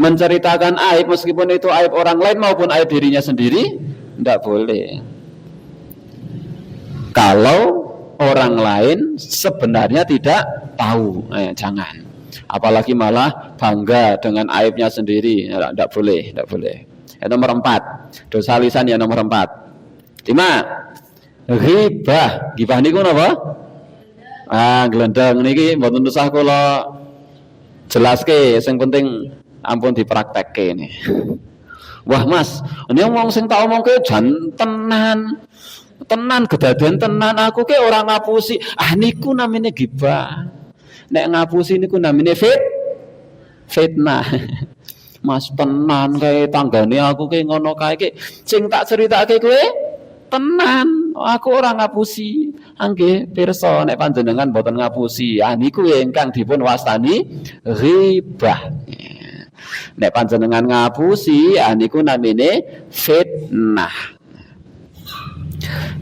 menceritakan aib meskipun itu aib orang lain maupun aib dirinya sendiri, tidak boleh. Kalau orang lain sebenarnya tidak tahu, jangan. Apalagi malah bangga dengan aibnya sendiri, tidak boleh, tidak boleh. Yang nomor 4, dosa lisan yang nomor 4. 5, ghibah. Ghibah niku napa? Glendeng niki mboten usah kula jelaske, sing penting ampun dipraktekke ini. Wah Mas, ini wong sing tak omongke jan tenan kedaden tenan, aku ke orang ngapusi. Niku namine ghibah. Nek ngapusi niku namine fitnah. Mas tenan kae tanggane aku ke ngono kae ke sing tak critakake kowe tenan, aku ora ngapusi. Nggih pirsa nek panjenengan boten ngapusi, niku ingkang dipun wastani ghibah. Nek panjenengan ngapusi, niku namine fitnah.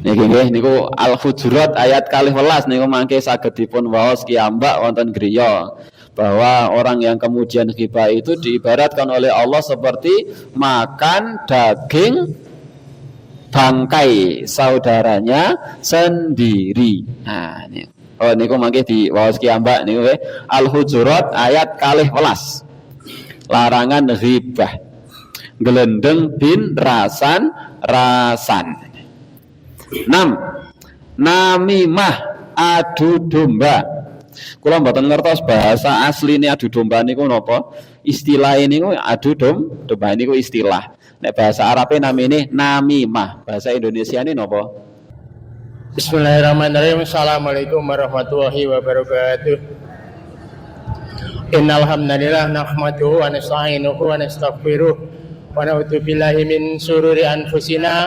Niki niku Al-Hujurat ayat 12 niku mangke saged dipun waos kiambak wonten griya bahwa orang yang kemudian ghibah itu diibaratkan oleh Allah seperti makan daging bangkai saudaranya sendiri. Niku mangke di waos kiambak niku Al-Hujurat ayat 12. Larangan ghibah. Gelendeng bin rasan. 6. Namimah, adu domba. Kula mboten ngertos bahasa asline adu domba niku napa? Istilah niku adu domba niku istilah. Nek bahasa Arabe namine namimah. Bahasa Indonesia ini napa? Bismillahirrahmanirrahim. Assalamualaikum warahmatullahi wabarakatuh. Innal hamdalillah nahmaduhu wa nasta'inuhu wa nastaghfiruh wa na'udzu billahi min syururi anfusina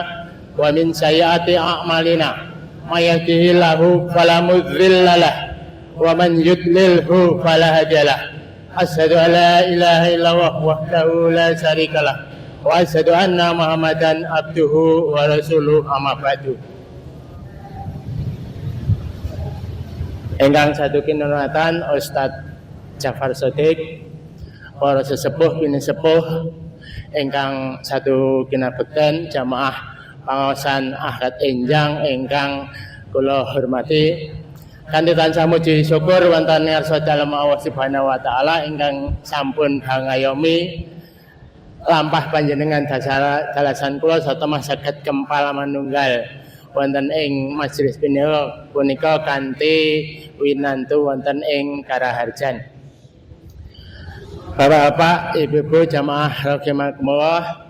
wa min sayyiati a'malina. May yahdihillahu fala mudilla lahu wa man yudlilhu fala hadiyalah. Asyhadu an la ilaha illallah wahdahu la syarika lah wa asyhadu anna Muhammadan abduhu wa rasuluh, amma ba'du. Ingkang satu kinurmatan Ustadz Jafar Shodiq, para sesepuh bini sepuh, ingkang satu kinabekten jamaah pangaosan Ahad Enjang ingkang kula hormati, kanthi tansah muji syukur wonten ngarsa dalem Allah Subhanahu wa taala ingkang sampun bangayomi lampah panjenengan dalasan kula satemah saged kempal manunggal wonten ing majelis punika kanthi winantu wonten ing Karaharjan. Bapak-bapak, ibu-ibu jamaah rahimakumullah,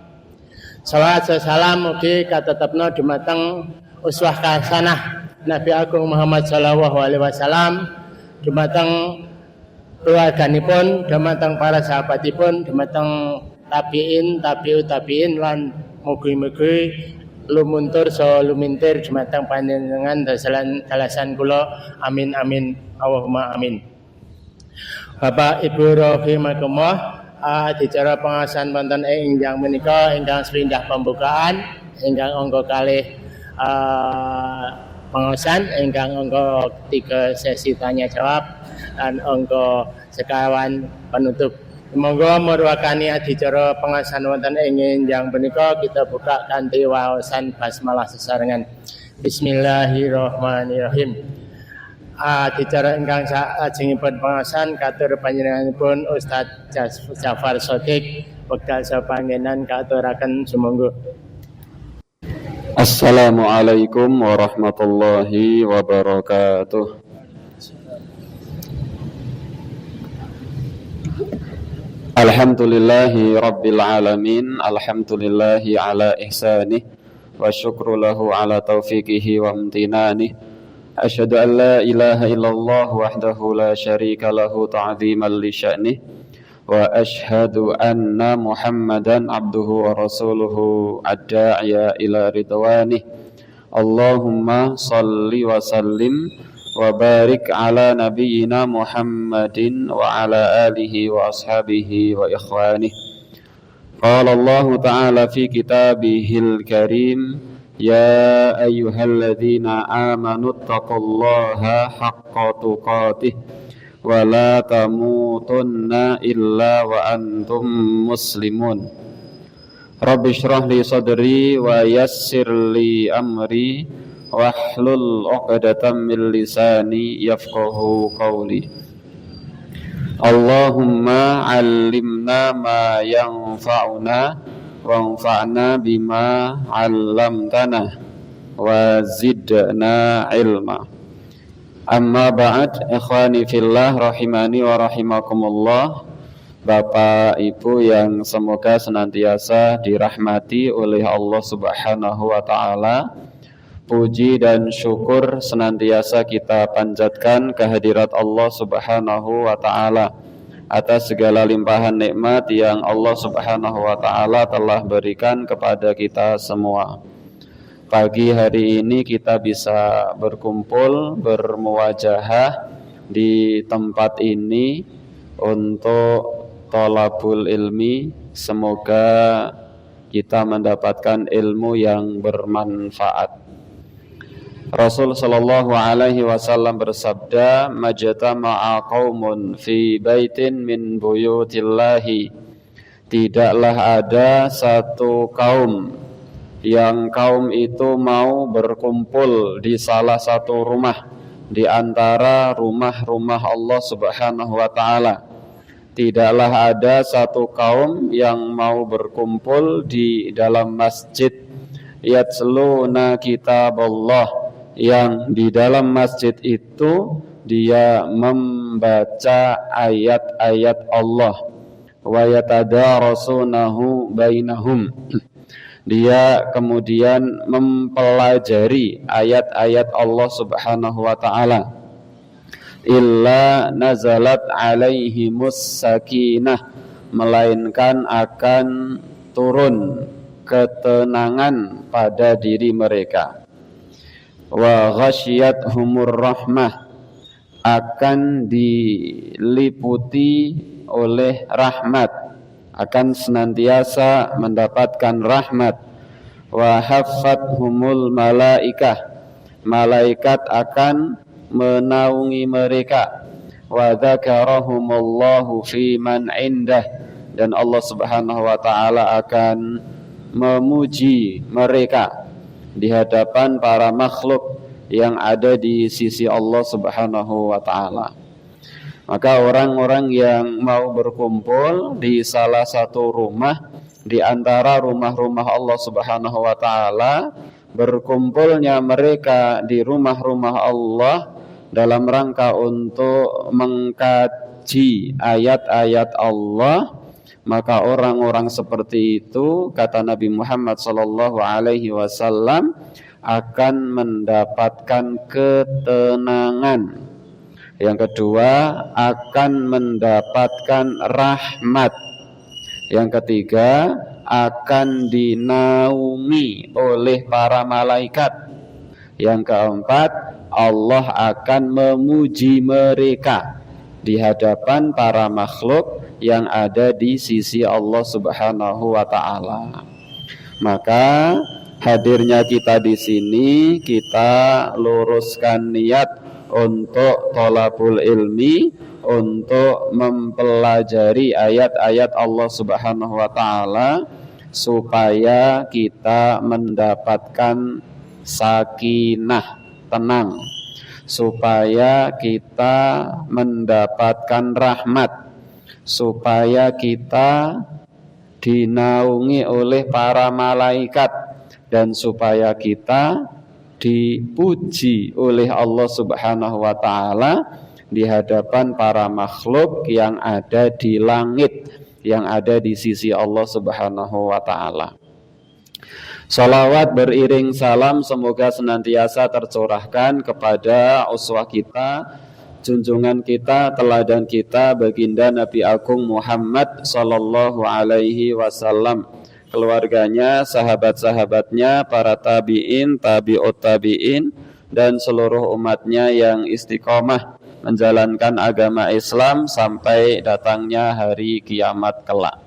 salawat salam mugi katetepna dumateng uswah hasanah Nabi Agung Muhammad sallallahu alaihi wasallam, dumateng keluarganipun, dumateng para sahabatipun, dumateng tabiin, tabiut tabiin lan mugi-mugi lumuntur so lumintir dumateng panjenengan dalasan kula, amin amin Allahumma amin. Bapak Ibu rahimakumullah, acara pengawasan wonten ing injang menika ingkang sepindah pembukaan ingkang angka kalih pengawasan ingkang angka 3 sesi tanya jawab dan angka sekawan penutup. Monggo merwakani adicara pengawasan wonten ing injang menika kita buka kanthi waosan basmalah sesarengan. Bismillahirrahmanirrahim. Dicara ingkang salajengipun pengawasan katur panjenenganipun Ustadz Jafar Shodiq wekdal sapanggenan katuraken sumangga. Assalamualaikum warahmatullahi wabarakatuh. Alhamdulillahi rabbil alamin, alhamdulillahi ala ihsanih wa syukru lahu ala taufiqihi wa amtinanih. Asyhadu an la ilaha illallah wahdahu la syarika lahu ta'ziman li sya'nih wa asyhadu anna Muhammadan abduhu wa rasuluhu ad-da'iya ila ridwanih. Allahumma salli wa sallim wa barik ala nabiyyina Muhammadin wa ala alihi wa ashabihi wa ikhwanih. Qala Allah ta'ala fi kitabihil karim, ya ayyuhalladzina amanu taqullaha haqqa tuqatih wa la tamutunna illa wa antum muslimun. Rabbi shrah li sadri wa yassir li amri wahlul 'uqdatam min lisani yafqahu qawli. Allahumma 'allimna ma yanfa'una wanfa'na bima 'allamtana wa zidna ilma. Amma ba'd, ikhwani fillah rahimani wa rahimakumullah. Bapak Ibu yang semoga senantiasa dirahmati oleh Allah Subhanahu wa taala. Puji dan syukur senantiasa kita panjatkan kehadirat Allah Subhanahu wa taala atas segala limpahan nikmat yang Allah Subhanahu wa taala telah berikan kepada kita semua. Pagi hari ini kita bisa berkumpul, bermuwajahah di tempat ini untuk thalabul ilmi. Semoga kita mendapatkan ilmu yang bermanfaat. Rasul sallallahu alaihi wasallam bersabda, "Majtama'a qaumun fi baitin min buyutillahi." Tidaklah ada satu kaum yang kaum itu mau berkumpul di salah satu rumah di antara rumah-rumah Allah Subhanahu wa taala. Tidaklah ada satu kaum yang mau berkumpul di dalam masjid, yatsluna kitaballah, yang di dalam masjid itu dia membaca ayat-ayat Allah, wa yatadarasunahu bainahum, dia kemudian mempelajari ayat-ayat Allah Subhanahu wa taala. Illa nazalat alaihimus sakinah, melainkan akan turun ketenangan pada diri mereka. Wa ghasyiyathumur rahmah, akan diliputi oleh rahmat, akan senantiasa mendapatkan rahmat. Wa haffathumul malaikah, malaikat akan menaungi mereka. Wa dzakarahumullahu fi man indah, dan Allah Subhanahu wa taala akan memuji mereka di hadapan para makhluk yang ada di sisi Allah Subhanahu wa taala. Maka orang-orang yang mau berkumpul di salah satu rumah di antara rumah-rumah Allah Subhanahu wa taala, berkumpulnya mereka di rumah-rumah Allah dalam rangka untuk mengkaji ayat-ayat Allah, maka orang-orang seperti itu, kata Nabi Muhammad sallallahu alaihi wasallam, akan mendapatkan ketenangan. Yang kedua, akan mendapatkan rahmat. Yang ketiga, akan dinaungi oleh para malaikat. Yang keempat, Allah akan memuji mereka di hadapan para makhluk yang ada di sisi Allah Subhanahu wa taala. Maka hadirnya kita di sini, kita luruskan niat untuk thalabul ilmi, untuk mempelajari ayat-ayat Allah Subhanahu wa taala supaya kita mendapatkan sakinah, tenang, supaya kita mendapatkan rahmat, supaya kita dinaungi oleh para malaikat, dan supaya kita dipuji oleh Allah Subhanahu wa taala di hadapan para makhluk yang ada di langit, yang ada di sisi Allah Subhanahu wa taala. Salawat beriring salam semoga senantiasa tercurahkan kepada uswah kita, junjungan kita, teladan kita, baginda Nabi Agung Muhammad sallallahu alaihi wasallam, keluarganya, sahabat-sahabatnya, para tabi'in, tabi'ut tabi'in, dan seluruh umatnya yang istiqomah menjalankan agama Islam sampai datangnya hari kiamat kelak.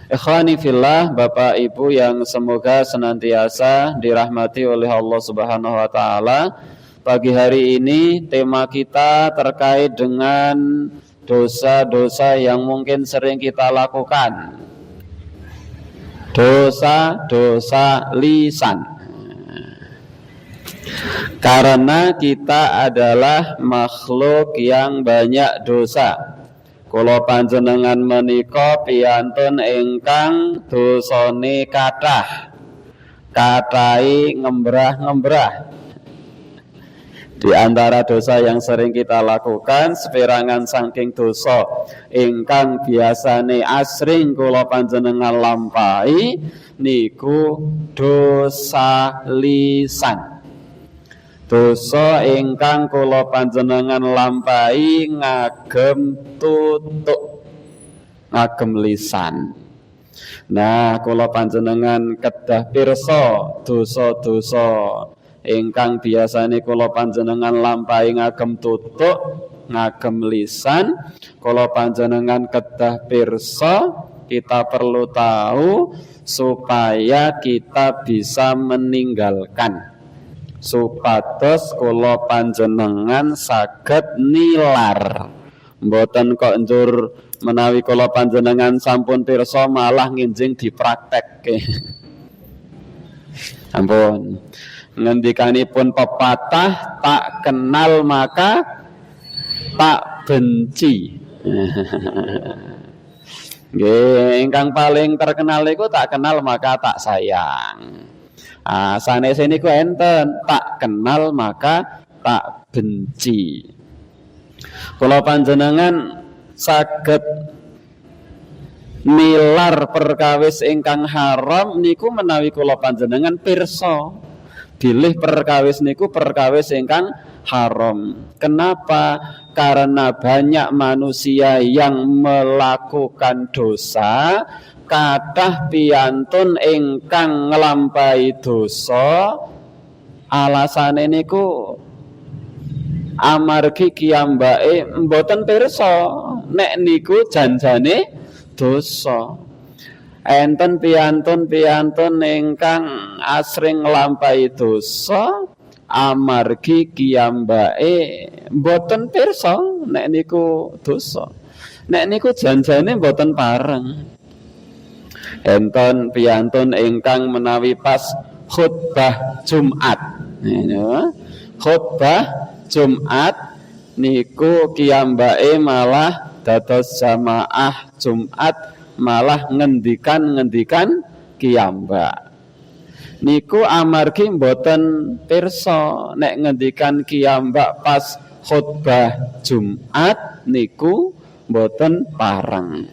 Ikhwani fillah, Bapak Ibu yang semoga senantiasa dirahmati oleh Allah Subhanahu wa taala. pagi hari ini tema kita terkait dengan dosa-dosa yang mungkin sering kita lakukan. Dosa-dosa lisan. Karena kita adalah makhluk yang banyak dosa. Kula panjenengan menika piyantun ingkang dosane kathah. Katahi ngembrah-ngembrah. Di antara dosa yang sering kita lakukan, seperangan saking dosa ingkang biasane asring kula panjenengan lampahi niku dosa lisan. Dosa ingkang kula panjenengan lampahi ngagem tutuk, ngagem lisan. Nah, kula panjenengan kedah pirsa dosa-dosa ingkang biasane kula panjenengan lampahi ngagem tutuk, ngagem lisan. Kula panjenengan kedah pirsa, kita perlu tahu supaya kita bisa meninggalkan, supados kula panjenengan saged nilar. Mboten kok njur menawi kula panjenengan sampun pirsa malah nginjing dipraktekke. Ampun. Ngendikanipun pepatah, tak kenal maka tak benci. Nggih, ingkang paling terkenal iku tak kenal maka tak sayang. Sanes niku enten, tak kenal maka tak benci. Kula panjenengan saged nilar perkawis ingkang haram niku menawi kula panjenengan pirsa bilih perkawis niku perkawis ingkang haram. Kenapa? Karena banyak manusia yang melakukan dosa, kathah piyantun ingkang nglampahi dosa alasane niku amargi kiyambake mboten pirsa nek niku janjane dosa. Enten piyantun ingkang asring nglampahi dosa amargi kiyambake mboten pirsa nek niku dosa. Nek niku janjane mboten pareng. Enten piyantun ingkang menawi pas khutbah Jumat. Khutbah Jumat niku kiyambake malah dados jamaah Jumat malah ngendikan kiyambak. Niku amargi mboten pirsa nek ngendikan kiyambak pas khutbah Jumat niku mboten pareng.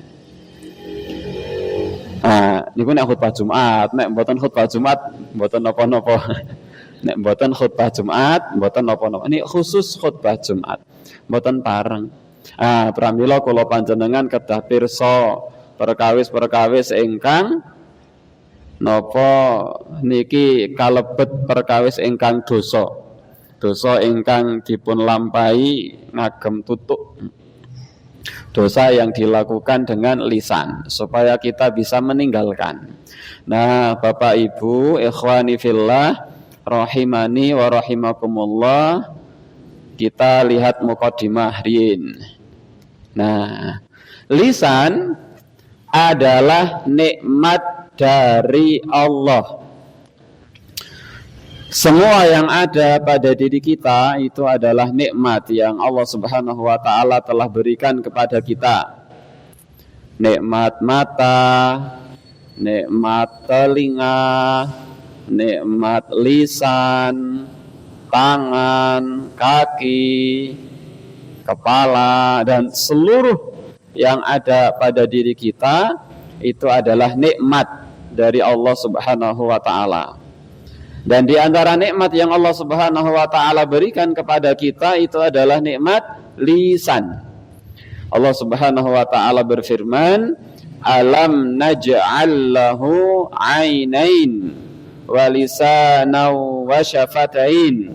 Niku nek khutbah Jumat, nek mboten khutbah Jumat mboten napa-napa. Nek mboten khutbah Jumat mboten napa-napa. Ini khusus khutbah Jumat mboten pareng. Pramila kula panjenengan kedah pirsa perkawis-perkawis ingkang napa niki kalebet perkawis ingkang dosa. Dosa ingkang dipun lampahi ngagem tutuk. Dosa yang dilakukan dengan lisan supaya kita bisa meninggalkan. Nah, Bapak Ibu, ikhwani fillah, rahimani wa rahimakumullah, kita lihat muqaddimah riyin. Nah, lisan adalah nikmat dari Allah. Semua yang ada pada diri kita itu adalah nikmat yang Allah Subhanahu wa taala telah berikan kepada kita. Nikmat mata, nikmat telinga, nikmat lisan, tangan, kaki, kepala, dan seluruh yang ada pada diri kita itu adalah nikmat dari Allah Subhanahu wa taala. Dan di antara nikmat yang Allah Subhanahu wa taala berikan kepada kita itu adalah nikmat lisan. Allah Subhanahu wa taala berfirman, "Alam naj'al lahu 'ainain wa lisanan wa syafatain."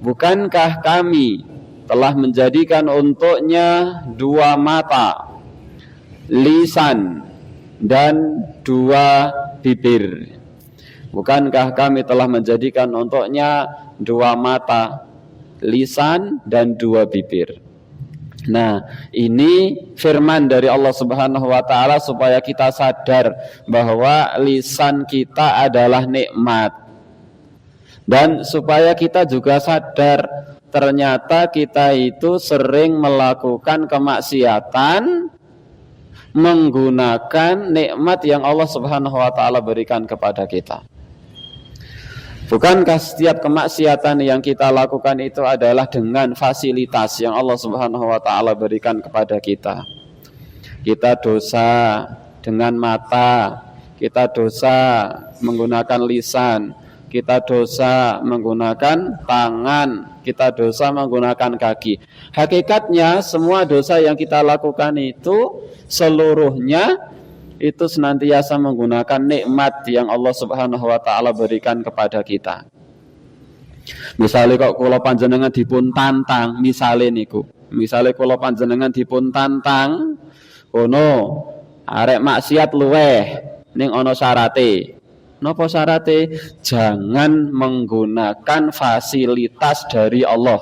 Bukankah kami telah menjadikan untuknya dua mata, lisan, dan dua bibir. Bukankah kami telah menjadikan untuknya dua mata, lisan, dan 2 bibir. Nah, ini firman dari Allah Subhanahu wa taala supaya kita sadar bahwa lisan kita adalah nikmat. Dan supaya kita juga sadar ternyata kita itu sering melakukan kemaksiatan menggunakan nikmat yang Allah Subhanahu wa taala berikan kepada kita. Bukankah setiap kemaksiatan yang kita lakukan itu adalah dengan fasilitas yang Allah Subhanahu wa taala berikan kepada kita? Kita dosa dengan mata, kita dosa menggunakan lisan, kita dosa menggunakan tangan, kita dosa menggunakan kaki. Hakikatnya semua dosa yang kita lakukan itu seluruhnya itu senantiasa menggunakan nikmat yang Allah Subhanahu wa taala berikan kepada kita. Misalnya kok kula panjenengan dipun tantang, misale kula panjenengan dipun tantang, ono arek maksiat luweh ning ana syarate. Napa syarate? Jangan menggunakan fasilitas dari Allah.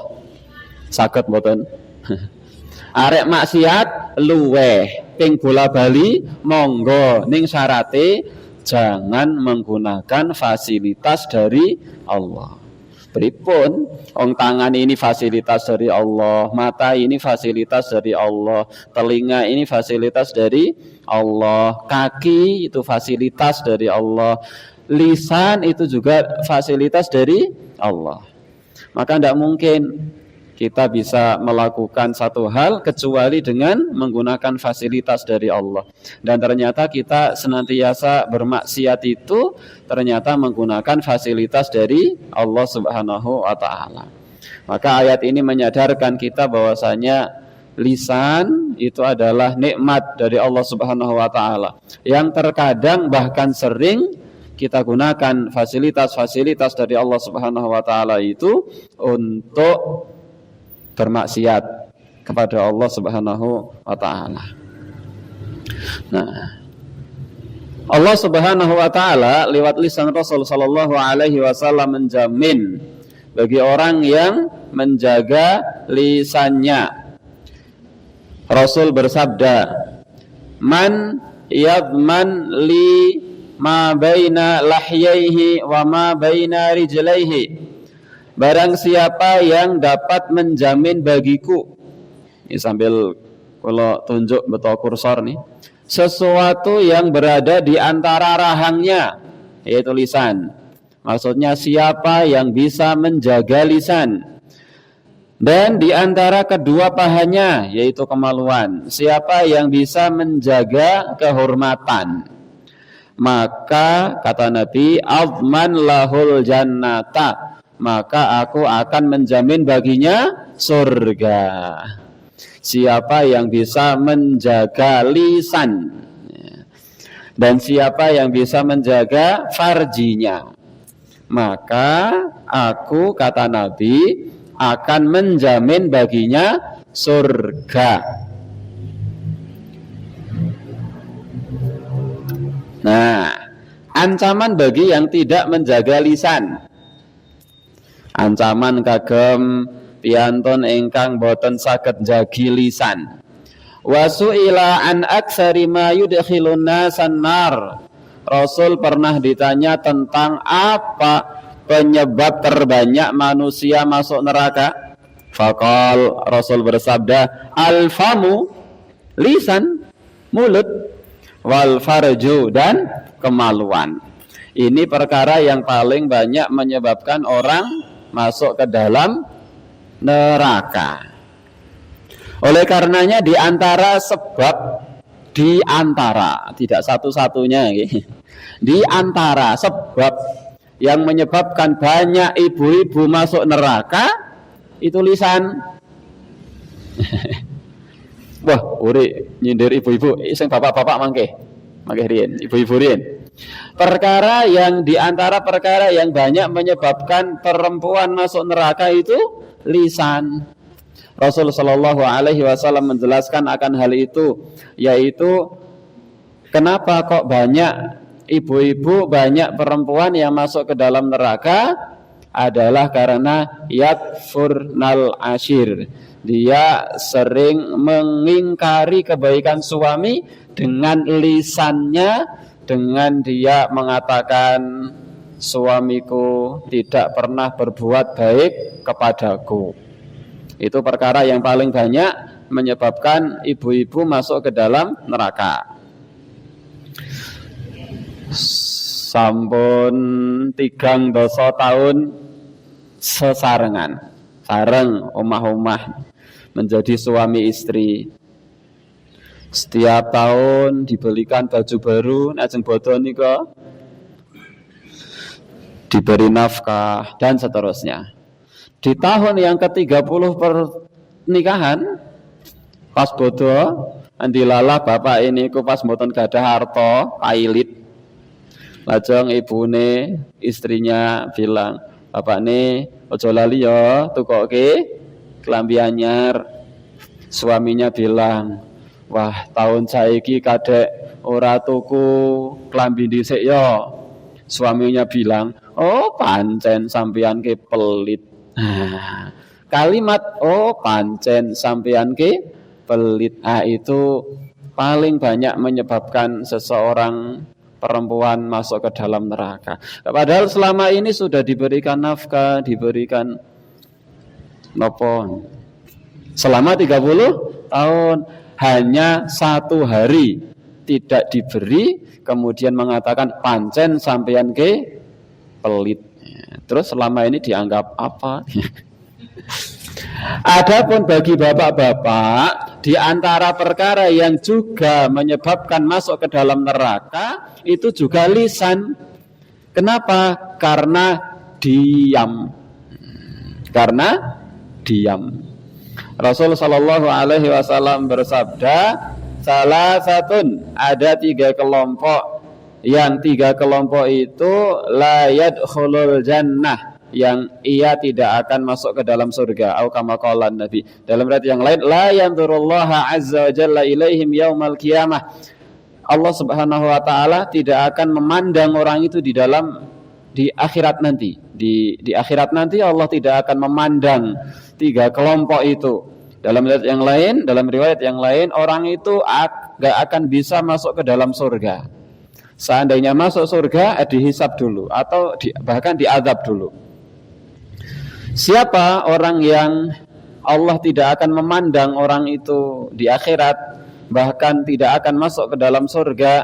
Saged mboten? Arek maksiat luweh ping bola bali monggo ning syarate jangan menggunakan fasilitas dari Allah. Pripun? Wong tangan ini fasilitas dari Allah, mata ini fasilitas dari Allah, telinga ini fasilitas dari Allah, kaki itu fasilitas dari Allah, lisan itu juga fasilitas dari Allah. Maka tidak mungkin kita bisa melakukan satu hal kecuali dengan menggunakan fasilitas dari Allah. Dan ternyata kita senantiasa bermaksiat itu ternyata menggunakan fasilitas dari Allah Subhanahu wa taala. Maka ayat ini menyadarkan kita bahwasanya lisan itu adalah nikmat dari Allah Subhanahu wa taala yang terkadang bahkan sering kita gunakan fasilitas-fasilitas dari Allah Subhanahu wa taala itu untuk bermaksiat kepada Allah Subhanahu wa taala. Nah, Allah Subhanahu wa taala lewat lisan Rasul sallallahu alaihi wasallam menjamin bagi orang yang menjaga lisannya. Rasul bersabda, "Man yadman li ma baina lahyaihi wa ma baina rijlaihi." Barang siapa yang dapat menjamin bagiku, ini sambil kalau tunjuk betul kursor nih, sesuatu yang berada di antara rahangnya, yaitu lisan. Maksudnya siapa yang bisa menjaga lisan. Dan di antara kedua pahanya, yaitu kemaluan, siapa yang bisa menjaga kehormatan. Maka kata Nabi, "Adman lahul jannata." Maka aku akan menjamin baginya surga. Siapa yang bisa menjaga lisan dan siapa yang bisa menjaga farjinya, maka aku, kata Nabi, akan menjamin baginya surga. Nah, ancaman bagi yang tidak menjaga lisan. Ancaman kagem piantun ingkang boten saged jagi lisan. Wasu'ila an aksari ma yudkhilun nasan nar. Rasul pernah ditanya tentang apa penyebab terbanyak manusia masuk neraka. Faqal, Rasul bersabda, al-famu, lisan, mulut, wal farju, dan kemaluan. Ini perkara yang paling banyak menyebabkan orang masuk ke dalam neraka. Oleh karenanya di antara sebab, di antara, tidak satu-satunya, di antara sebab yang menyebabkan banyak ibu-ibu masuk neraka itu lisan. Wah, uri nyindir ibu-ibu, sing bapak-bapak mangke riyen, ibu-ibu riyen. Perkara yang diantara perkara yang banyak menyebabkan perempuan masuk neraka itu lisan. Rasul Shallallahu Alaihi Wasallam menjelaskan akan hal itu, yaitu kenapa kok banyak ibu-ibu, banyak perempuan yang masuk ke dalam neraka, adalah karena yakfurnal ashir. Dia sering mengingkari kebaikan suami dengan lisannya, dengan dia mengatakan suamiku tidak pernah berbuat baik kepadaku. Itu perkara yang paling banyak menyebabkan ibu-ibu masuk ke dalam neraka. Sampun 3 tahun sesarengan, sareng omah-omah menjadi suami istri. Setiap tahun dibelikan baju baru, ajeng bodo nika diberi nafkah dan seterusnya. Di tahun yang ke-30 pernikahan, pas bodo andilalah bapak ini ku pas mboten gadah harta pailit. Lajeng ibune istrinya bilang, "Bapak nih ojo lali ya tukoke klambi anyar." Suaminya bilang, "Wah, tahun saiki kadek ora tuku klambi dhisik ya." Suaminya bilang, "Oh, pancen sampean ke pelit." Kalimat "oh, pancen sampean ke pelit" itu paling banyak menyebabkan seseorang perempuan masuk ke dalam neraka. Padahal selama ini sudah diberikan nafkah, diberikan nopo. Selama 30 tahun hanya 1 hari tidak diberi, kemudian mengatakan pancen sampean ke pelit. Terus selama ini dianggap apa? Adapun bagi bapak-bapak, di antara perkara yang juga menyebabkan masuk ke dalam neraka itu juga lisan. Kenapa? Karena diam. Karena diam. Rasul sallallahu alaihi wasallam bersabda, salah satun, ada 3 kelompok, yang 3 kelompok itu la yadkhulul jannah, yang ia tidak akan masuk ke dalam surga, atau kama qala Nabi. Dalam riwayat yang lain, la yanzurullaha azza wa jalla ilaihim yaumal qiyamah. Allah Subhanahu wa taala tidak akan memandang orang itu di akhirat nanti. Di akhirat nanti Allah tidak akan memandang 3 kelompok itu. Dalam riwayat yang lain, orang itu gak akan bisa masuk ke dalam surga. Seandainya masuk surga, dihisab dulu atau bahkan diazab dulu. Siapa orang yang Allah tidak akan memandang orang itu di akhirat, bahkan tidak akan masuk ke dalam surga?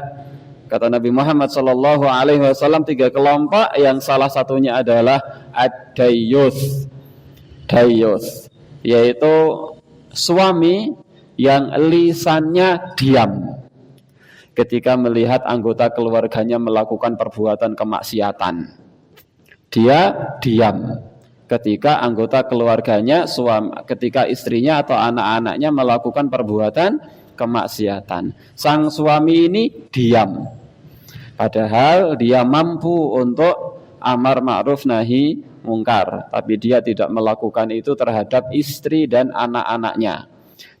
Kata Nabi Muhammad sallallahu alaihi wasallam, 3 kelompok, yang salah satunya adalah ad-dayyus. Dayyus, yaitu suami yang lisannya diam ketika melihat anggota keluarganya melakukan perbuatan kemaksiatan. Dia diam ketika anggota keluarganya, ketika istrinya atau anak-anaknya melakukan perbuatan kemaksiatan. Sang suami ini diam, padahal dia mampu untuk amar ma'ruf nahi mungkar, tapi dia tidak melakukan itu terhadap istri dan anak-anaknya.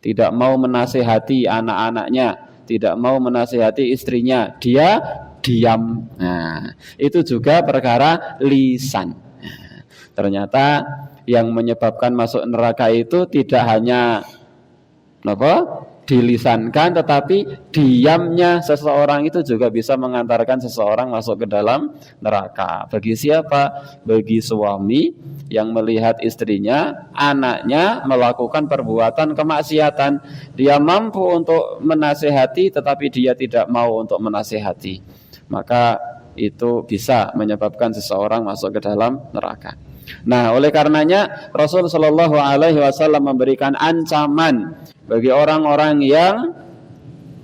Tidak mau menasihati anak-anaknya, tidak mau menasihati istrinya, dia diam. Nah, itu juga perkara lisan. Ternyata yang menyebabkan masuk neraka itu tidak hanya dilisankan, tetapi diamnya seseorang itu juga bisa mengantarkan seseorang masuk ke dalam neraka. Bagi siapa? Bagi suami yang melihat istrinya, anaknya melakukan perbuatan kemaksiatan. Dia mampu untuk menasihati, tetapi dia tidak mau untuk menasihati. Maka itu bisa menyebabkan seseorang masuk ke dalam neraka. Nah, oleh karenanya Rasul Shallallahu Alaihi Wasallam memberikan ancaman bagi orang-orang yang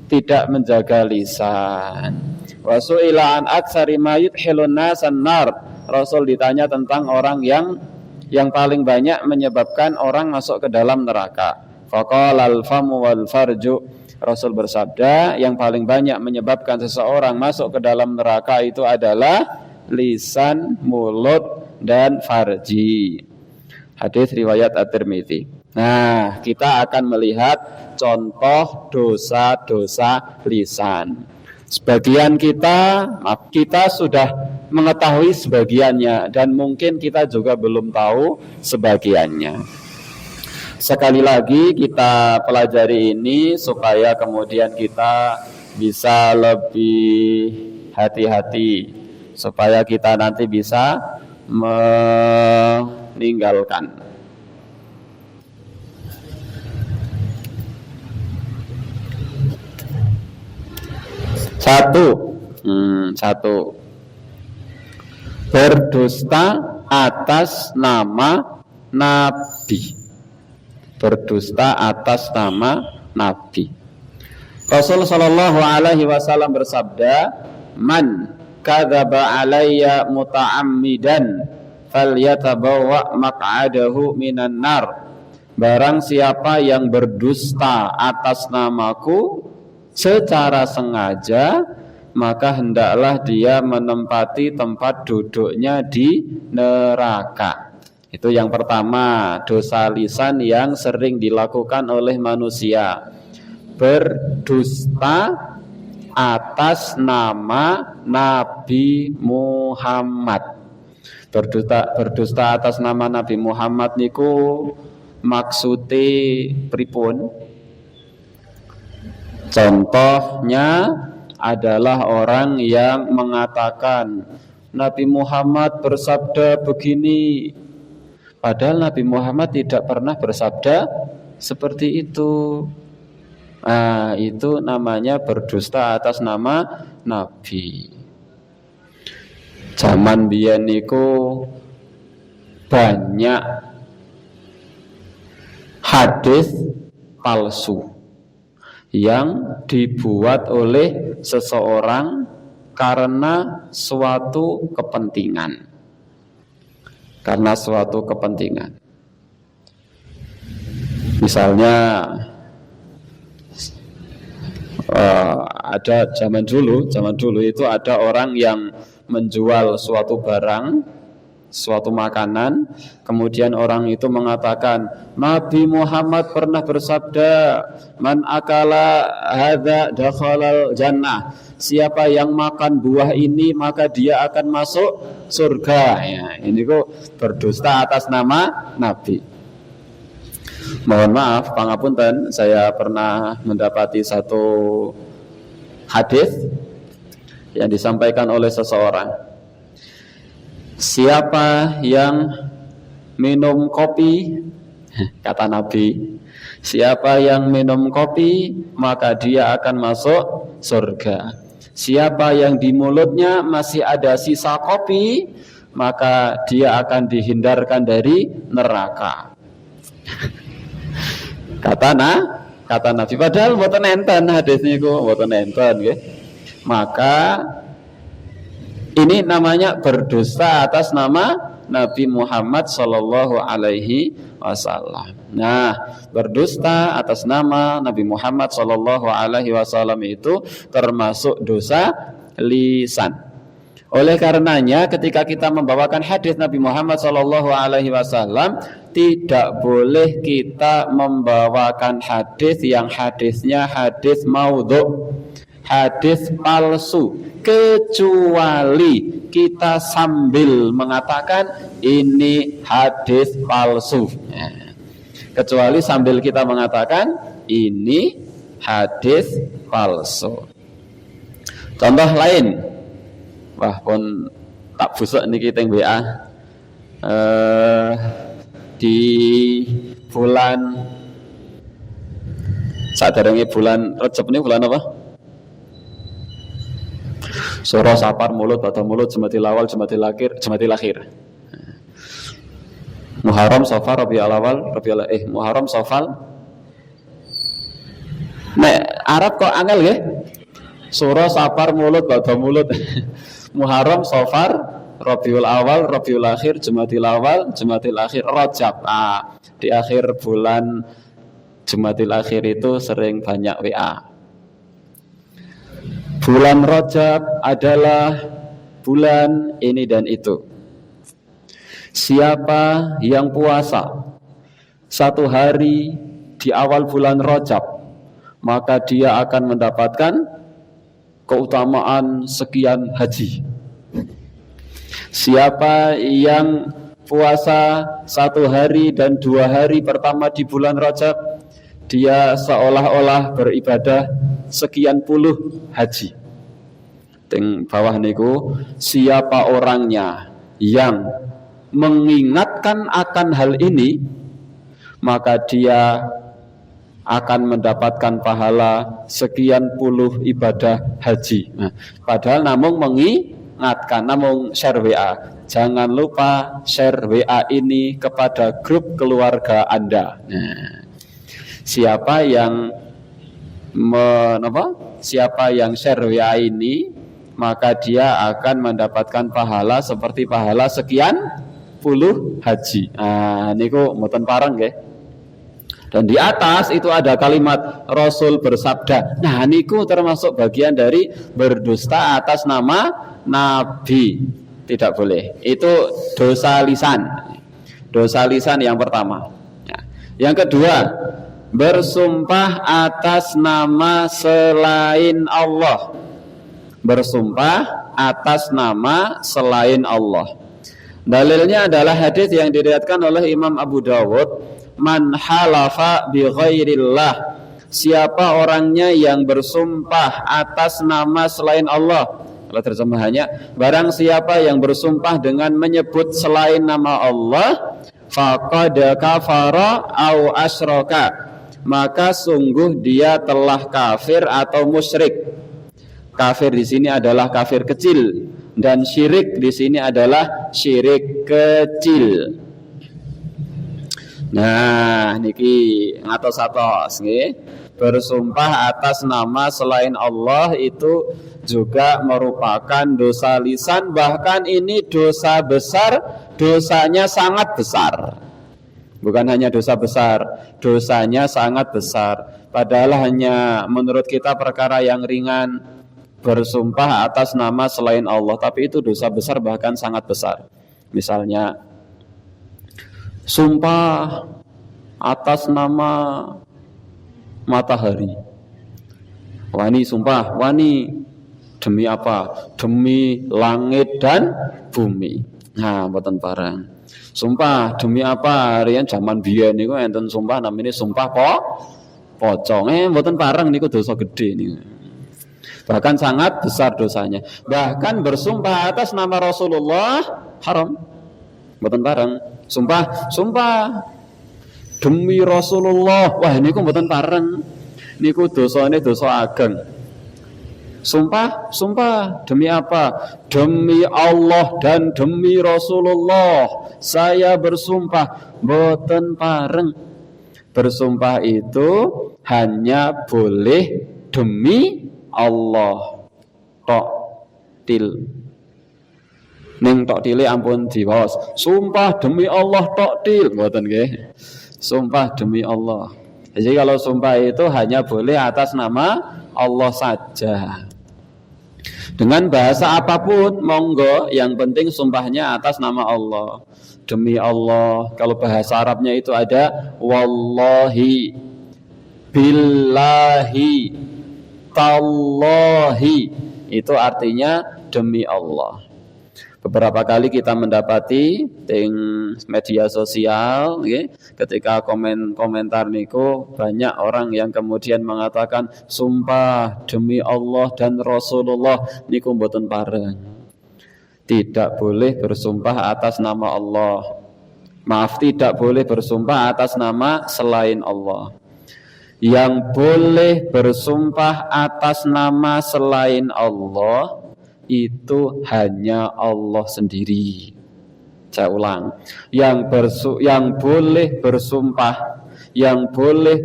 tidak menjaga lisan. Wasu'ila an aktsari ma yudkhilun nasan nar. Rasul ditanya tentang orang yang paling banyak menyebabkan orang masuk ke dalam neraka. Faqala al-famu wal farju. Rasul bersabda, yang paling banyak menyebabkan seseorang masuk ke dalam neraka itu adalah lisan, mulut, dan farji. Hadis riwayat At-Tirmidzi. Nah, kita akan melihat contoh dosa-dosa lisan. Sebagian kita sudah mengetahui sebagiannya dan mungkin kita juga belum tahu sebagiannya. Sekali lagi kita pelajari ini supaya kemudian kita bisa lebih hati-hati, supaya kita nanti bisa meninggalkan. Satu, berdusta atas nama Nabi. Berdusta atas nama Nabi. Rasul sallallahu alaihi wasallam bersabda, "Man kadzaba alayya muta'ammidan falyatabawwa maq'adahu minan nar." Barang siapa yang berdusta atas namaku secara sengaja, maka hendaklah dia menempati tempat duduknya di neraka. Itu yang pertama, dosa lisan yang sering dilakukan oleh manusia. Berdusta atas nama Nabi Muhammad. Berdusta atas nama Nabi Muhammad niku maksude pripun? Contohnya adalah orang yang mengatakan Nabi Muhammad bersabda begini, padahal Nabi Muhammad tidak pernah bersabda seperti itu. Nah, itu namanya berdusta atas nama Nabi. Zaman biyen niku banyak hadis palsu yang dibuat oleh seseorang karena suatu kepentingan. Karena suatu kepentingan. Misalnya ada zaman dulu itu ada orang yang menjual suatu barang, suatu makanan, kemudian orang itu mengatakan Nabi Muhammad pernah bersabda, man akala hadza dakhalal jannah, siapa yang makan buah ini maka dia akan masuk surga. Ya, ini kok berdusta atas nama Nabi. Mohon maaf, pangapunten, saya pernah mendapati satu hadis yang disampaikan oleh seseorang. Siapa yang minum kopi, kata Nabi, siapa yang minum kopi maka dia akan masuk surga. Siapa yang di mulutnya masih ada sisa kopi maka dia akan dihindarkan dari neraka. Kata Nabi, padahal mboten enten hadis niku, mboten enten nggih. Maka ini namanya berdusta atas nama Nabi Muhammad sallallahu alaihi wasallam. Nah, berdusta atas nama Nabi Muhammad sallallahu alaihi wasallam itu termasuk dosa lisan. Oleh karenanya ketika kita membawakan hadis Nabi Muhammad sallallahu alaihi wasallam, tidak boleh kita membawakan hadis yang hadisnya hadis maudhu, hadis palsu, kecuali kita sambil mengatakan ini hadis palsu. Kecuali sambil kita mengatakan ini hadis palsu. Contoh lain, wah pun tak busuk niki teng WA. Di bulan saderenge bulan Rejab ini bulan apa? Suro, Sapar, Mulut, Bata Mulut, Jumadil Awal, Jumadil Akhir. Muharram, Safar, Rabiul Awal, Muharram, Safar. Nek Arab kok angel nggih? Suro, Sapar, Mulut, Bata Mulut. Muharram, Safar, Rabiul Awal, Rabiul Akhir, Jumadil Awal, Jumadil Akhir, Rajab. Di akhir bulan Jumadil Akhir itu sering banyak WA. Bulan Rajab adalah bulan ini dan itu. Siapa yang puasa satu hari di awal bulan Rajab, maka dia akan mendapatkan keutamaan sekian haji. Siapa yang puasa 1 hari dan 2 hari pertama di bulan Rajab, dia seolah-olah beribadah sekian puluh haji. Teng bawah niku, siapa orangnya yang mengingatkan akan hal ini, maka dia akan mendapatkan pahala sekian puluh ibadah haji. Nah, padahal namun mengingatkan, namun share WA. Jangan lupa share WA ini kepada grup keluarga Anda. Nah, siapa yang siapa yang share WA ini, maka dia akan mendapatkan pahala seperti pahala sekian puluh haji. Nah, niku mboten pareng nggih. Dan di atas itu ada kalimat Rasul bersabda. Nah, niku termasuk bagian dari berdusta atas nama Nabi. Tidak boleh. Itu dosa lisan. Dosa lisan yang pertama. Yang kedua, bersumpah atas nama selain Allah. Bersumpah atas nama selain Allah. Dalilnya adalah hadis yang diriwayatkan oleh Imam Abu Dawud. Man halafa bi ghairillah, siapa orangnya yang bersumpah atas nama selain Allah. Kalau terjemahannya, barang siapa yang bersumpah dengan menyebut selain nama Allah, faqad kafara au asyraka, maka sungguh dia telah kafir atau musyrik. Kafir di sini adalah kafir kecil, dan syirik di sini adalah syirik kecil. Nah, niki ngatos-atos nggih. Bersumpah atas nama selain Allah itu juga merupakan dosa lisan, bahkan ini dosa besar, dosanya sangat besar. Bukan hanya dosa besar, dosanya sangat besar. Padahal hanya menurut kita perkara yang ringan, bersumpah atas nama selain Allah, tapi itu dosa besar bahkan sangat besar. Misalnya sumpah atas nama matahari. Wani sumpah, wani demi apa? Demi langit dan bumi. Nah, mboten barang. Sumpah demi apa? Riyen zaman biyen niku enten sumpah namanya sumpah pocong. Mboten barang niku dosa gede niku. Bahkan sangat besar dosanya. Bahkan bersumpah atas nama Rasulullah haram. Mboten barang. Sumpah demi Rasulullah. Wah, niku mboten pareng. Niku dosane dosa ageng. Sumpah demi apa? Demi Allah dan demi Rasulullah. Saya bersumpah, mboten pareng. Bersumpah itu hanya boleh demi Allah. Tok til. Ning tok tile ampun diwaos. Sumpah demi Allah tok til, mboten nggih. Sumpah demi Allah. Jadi kalau sumpah itu hanya boleh atas nama Allah saja. Dengan bahasa apapun monggo, yang penting sumpahnya atas nama Allah. Demi Allah. Kalau bahasa Arabnya itu ada wallahi, billahi, tallahi. Itu artinya demi Allah. Beberapa kali kita mendapati di media sosial, okay, ketika komentar niku banyak orang yang kemudian mengatakan sumpah demi Allah dan Rasulullah niku mboten pareng. Tidak boleh bersumpah atas nama Allah. Maaf, tidak boleh bersumpah atas nama selain Allah. Yang boleh bersumpah atas nama selain Allah itu hanya Allah sendiri. Saya ulang, yang boleh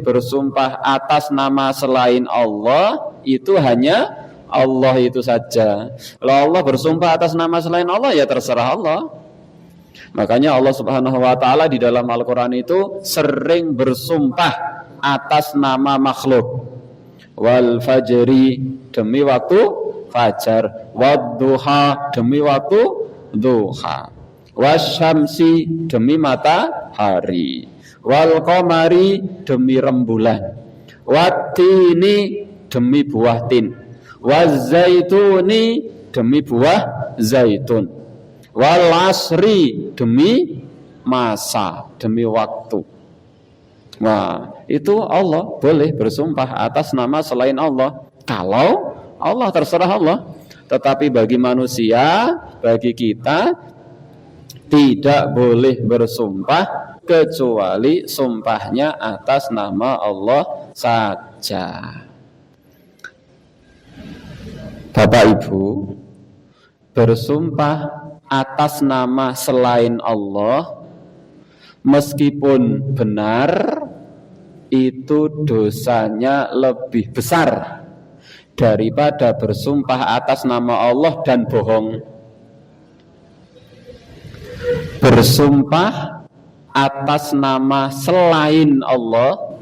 bersumpah atas nama selain Allah itu hanya Allah itu saja. Kalau Allah bersumpah atas nama selain Allah, ya terserah Allah. Makanya Allah Subhanahu wa taala di dalam Al-Qur'an itu sering bersumpah atas nama makhluk. Wal fajri, demi waktu fajar, wadduha, demi waktu duha, wasyamsi, demi matahari, wal qamari, demi rembulan, wattini, demi buah tin, wazaituni, demi buah zaitun, wal asri, demi masa, demi waktu. Nah, itu Allah boleh bersumpah atas nama selain Allah kalau Allah, terserah Allah. Tetapi bagi manusia, bagi kita, tidak boleh bersumpah kecuali sumpahnya atas nama Allah saja. Bapak Ibu, bersumpah atas nama selain Allah meskipun benar, itu dosanya lebih besar daripada bersumpah atas nama Allah dan bohong. Bersumpah atas nama selain Allah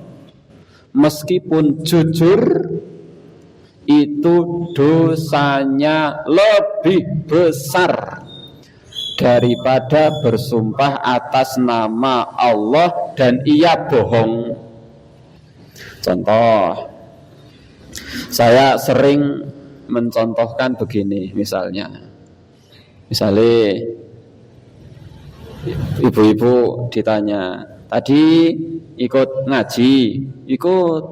meskipun jujur, itu dosanya lebih besar daripada bersumpah atas nama Allah dan ia bohong. Contoh, saya sering mencontohkan begini, misalnya ibu-ibu ditanya, tadi ikut ngaji, ikut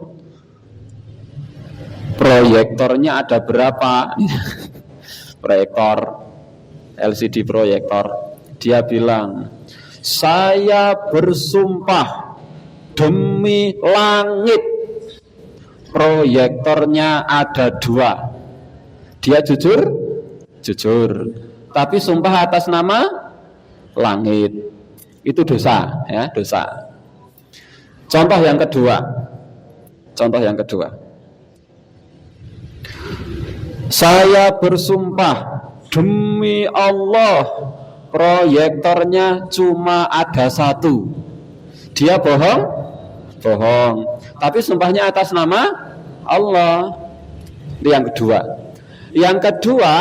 proyektornya ada berapa? Proyektor, LCD proyektor. Dia bilang, saya bersumpah demi langit, proyektornya ada 2. Dia jujur? Jujur. Tapi sumpah atas nama langit. Itu dosa, ya, dosa. Contoh yang kedua. Saya bersumpah demi Allah, proyektornya cuma ada 1. Dia bohong? Bohong. Tapi sumpahnya atas nama Allah. Itu yang kedua. Yang kedua,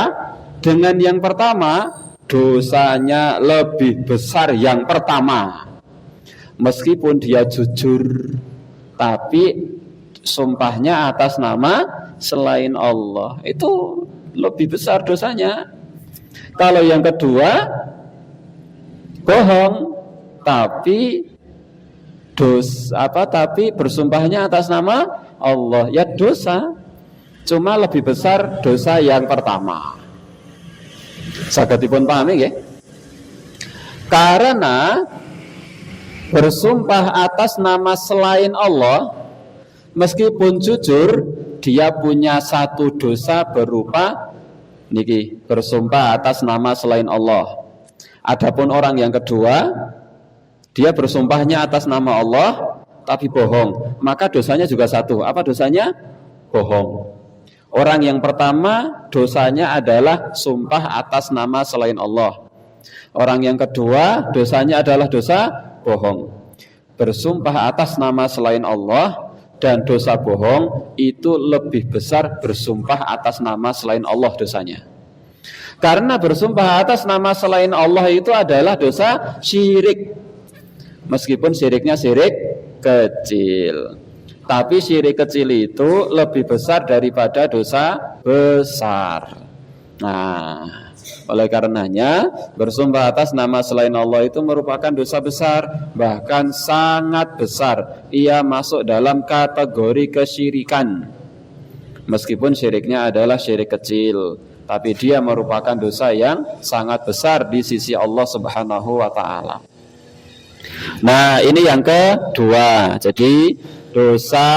dengan yang pertama, dosanya lebih besar yang pertama. Meskipun dia jujur, tapi sumpahnya atas nama selain Allah, itu lebih besar dosanya. Kalau yang kedua, bohong, tapi tapi bersumpahnya atas nama Allah, ya dosa, cuma lebih besar dosa yang pertama. Sagedipun pahami nggih? Karena bersumpah atas nama selain Allah, meskipun jujur, dia punya 1 dosa berupa niki, bersumpah atas nama selain Allah. Adapun orang yang kedua, dia bersumpahnya atas nama Allah tapi bohong, maka dosanya juga 1. Apa dosanya? Bohong. Orang yang pertama dosanya adalah sumpah atas nama selain Allah. Orang yang kedua dosanya adalah dosa bohong. Bersumpah atas nama selain Allah dan dosa bohong itu lebih besar bersumpah atas nama selain Allah dosanya. Karena bersumpah atas nama selain Allah itu adalah dosa syirik. Meskipun syiriknya syirik kecil, tapi syirik kecil itu lebih besar daripada dosa besar. Nah, oleh karenanya bersumpah atas nama selain Allah itu merupakan dosa besar, bahkan sangat besar. Ia masuk dalam kategori kesyirikan. Meskipun syiriknya adalah syirik kecil, tapi dia merupakan dosa yang sangat besar di sisi Allah Subhanahu wa ta'ala. Nah, ini yang kedua. Jadi dosa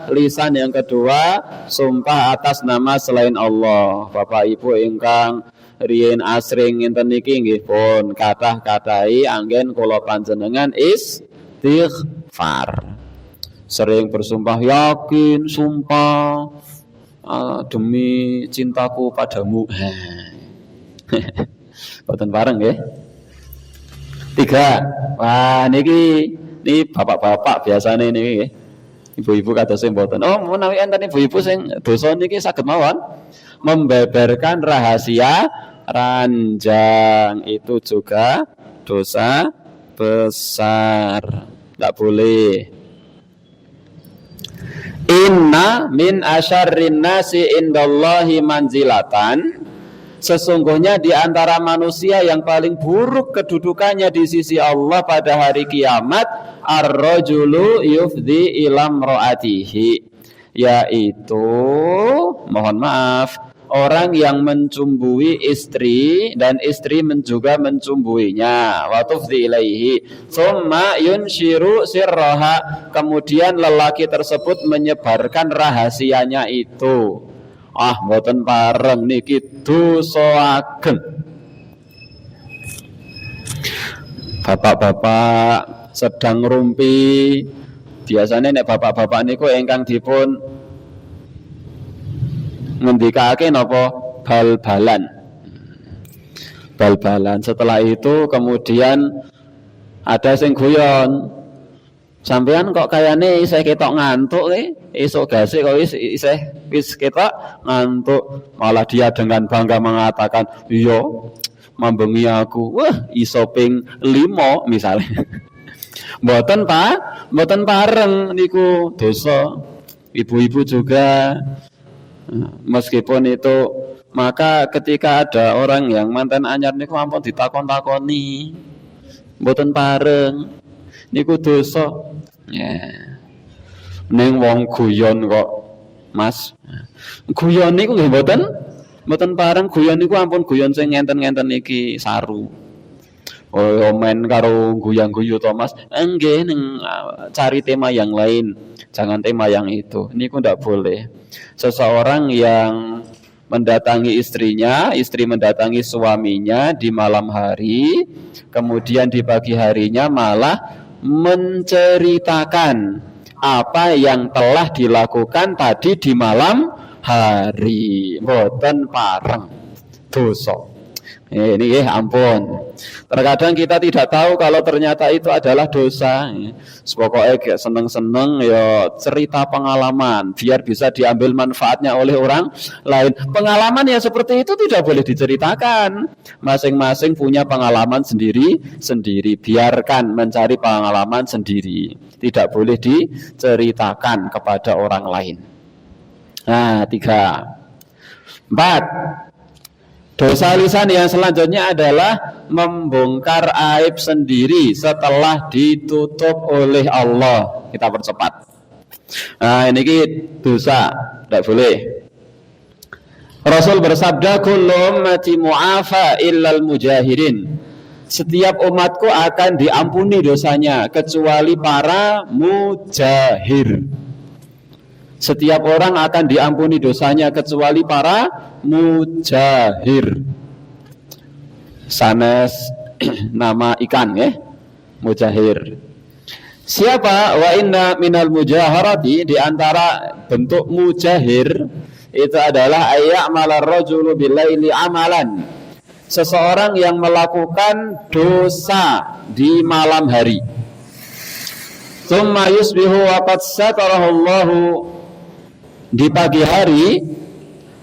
lisan yang kedua, sumpah atas nama selain Allah. Bapak Ibu ingkang riyen asring ngenten niki nggih pun kathah-katahi anggen kula panjenengan istighfar. Sering bersumpah, yakin sumpah demi cintaku padamu. Boten bareng nggih. 3. Wah, niki bapak-bapak biasane niki nggih. Ibu-ibu kados sing mboten. Oh, menawi enten ibu-ibu sing dosa niki saged mawon membeberkan rahasia ranjang, itu juga dosa besar. Tidak boleh. Inna min asyarrin nasi indallahi manzilatan Sesungguhnya di antara manusia yang paling buruk kedudukannya di sisi Allah pada hari kiamat, ar-rajulu yufdi ila imraatihi, yaitu mohon maaf, orang yang mencumbui istri dan istri juga mencumbuinya, wa tufdi ilaihi tsumma yunshiru sirraha, kemudian lelaki tersebut menyebarkan rahasianya itu. Mboten pareng niki dosa ageng. Bapak-bapak sedang rumpi, biasanya nek bapak-bapak niku ingkang dipun ngendikake napa bal-balan. Bal-balan. Setelah itu kemudian ada sing guyon. Sampean kok kayane isih ketok ngantuk esuk gasik kok isih wis ketok ngantuk. Malah dia dengan bangga mengatakan, "Iya, mambengi aku. Wah, iso ping 5 misalnya." Mboten pareng niku dosa. Ibu-ibu juga meskipun itu, maka ketika ada orang yang mantan anyar niku ampun ditakon-takoni. Mboten pareng. Niku dosa. Ning wong guyon kok, Mas. Guyon niku nggih mboten pareng. Guyon niku ampun guyon sing ngenten-ngenten iki saru. Main karo guyang-guyu to, Mas. Nggih, ning cari tema yang lain. Jangan tema yang itu. Niku ndak boleh. Seseorang yang mendatangi istrinya, istri mendatangi suaminya di malam hari, kemudian di pagi harinya malah menceritakan apa yang telah dilakukan tadi di malam hari. Mboten pareng, dosa. Ini ampun. Terkadang kita tidak tahu kalau ternyata itu adalah dosa. Pokoknya kayak seneng-seneng ya cerita pengalaman biar bisa diambil manfaatnya oleh orang lain. Pengalaman yang seperti itu tidak boleh diceritakan. Masing-masing punya pengalaman sendiri-sendiri. Biarkan mencari pengalaman sendiri. Tidak boleh diceritakan kepada orang lain. Nah, 3. 4. Dosa lisan yang selanjutnya adalah membongkar aib sendiri setelah ditutup oleh Allah. Kita percepat. Nah, ini dosa, tidak boleh. Rasul bersabda, kullu ummati mu'afa illal mujahirin. Setiap umatku akan diampuni dosanya kecuali para mujahir. Setiap orang akan diampuni dosanya kecuali para mujahir. Sanes nama ikan ya, mujahir. Siapa? Wa inna minal mujaharati, di antara bentuk mujahir itu adalah ayya'malar rajulu billaili amalan. Seseorang yang melakukan dosa di malam hari. Tsumma yusbihu wa qad satarahullahu, di pagi hari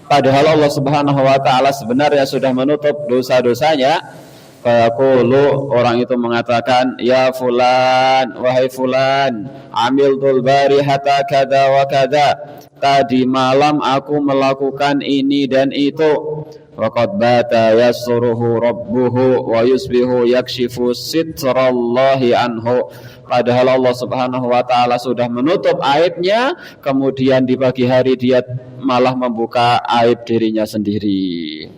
padahal Allah Subhanahu wa taala sebenarnya sudah menutup dosa-dosanya. Fayaqulu, orang itu mengatakan, ya fulan, wahai fulan, amiltul barihata kada wa kada, tadi malam aku melakukan ini dan itu. Waqad bata yasruhu rabbuhu wa yusbihu yakshifu sitrallahi anhu. Padahal Allah Subhanahu wa taala sudah menutup aibnya, kemudian di pagi hari dia malah membuka aib dirinya sendiri.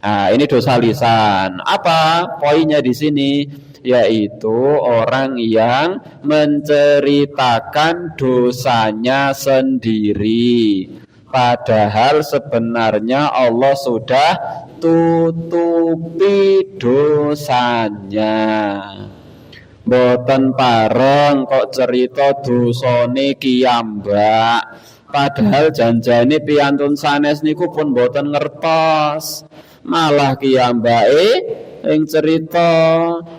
Nah, ini dosa lisan. Apa poinnya di sini? Yaitu orang yang menceritakan dosanya sendiri. Padahal sebenarnya Allah sudah tutupi dosanya. Boten pareng kok cerita dosane kiyambak. Padahal janjane piyantun sanes niku pun boten ngertos. Malah kiyambake ing cerita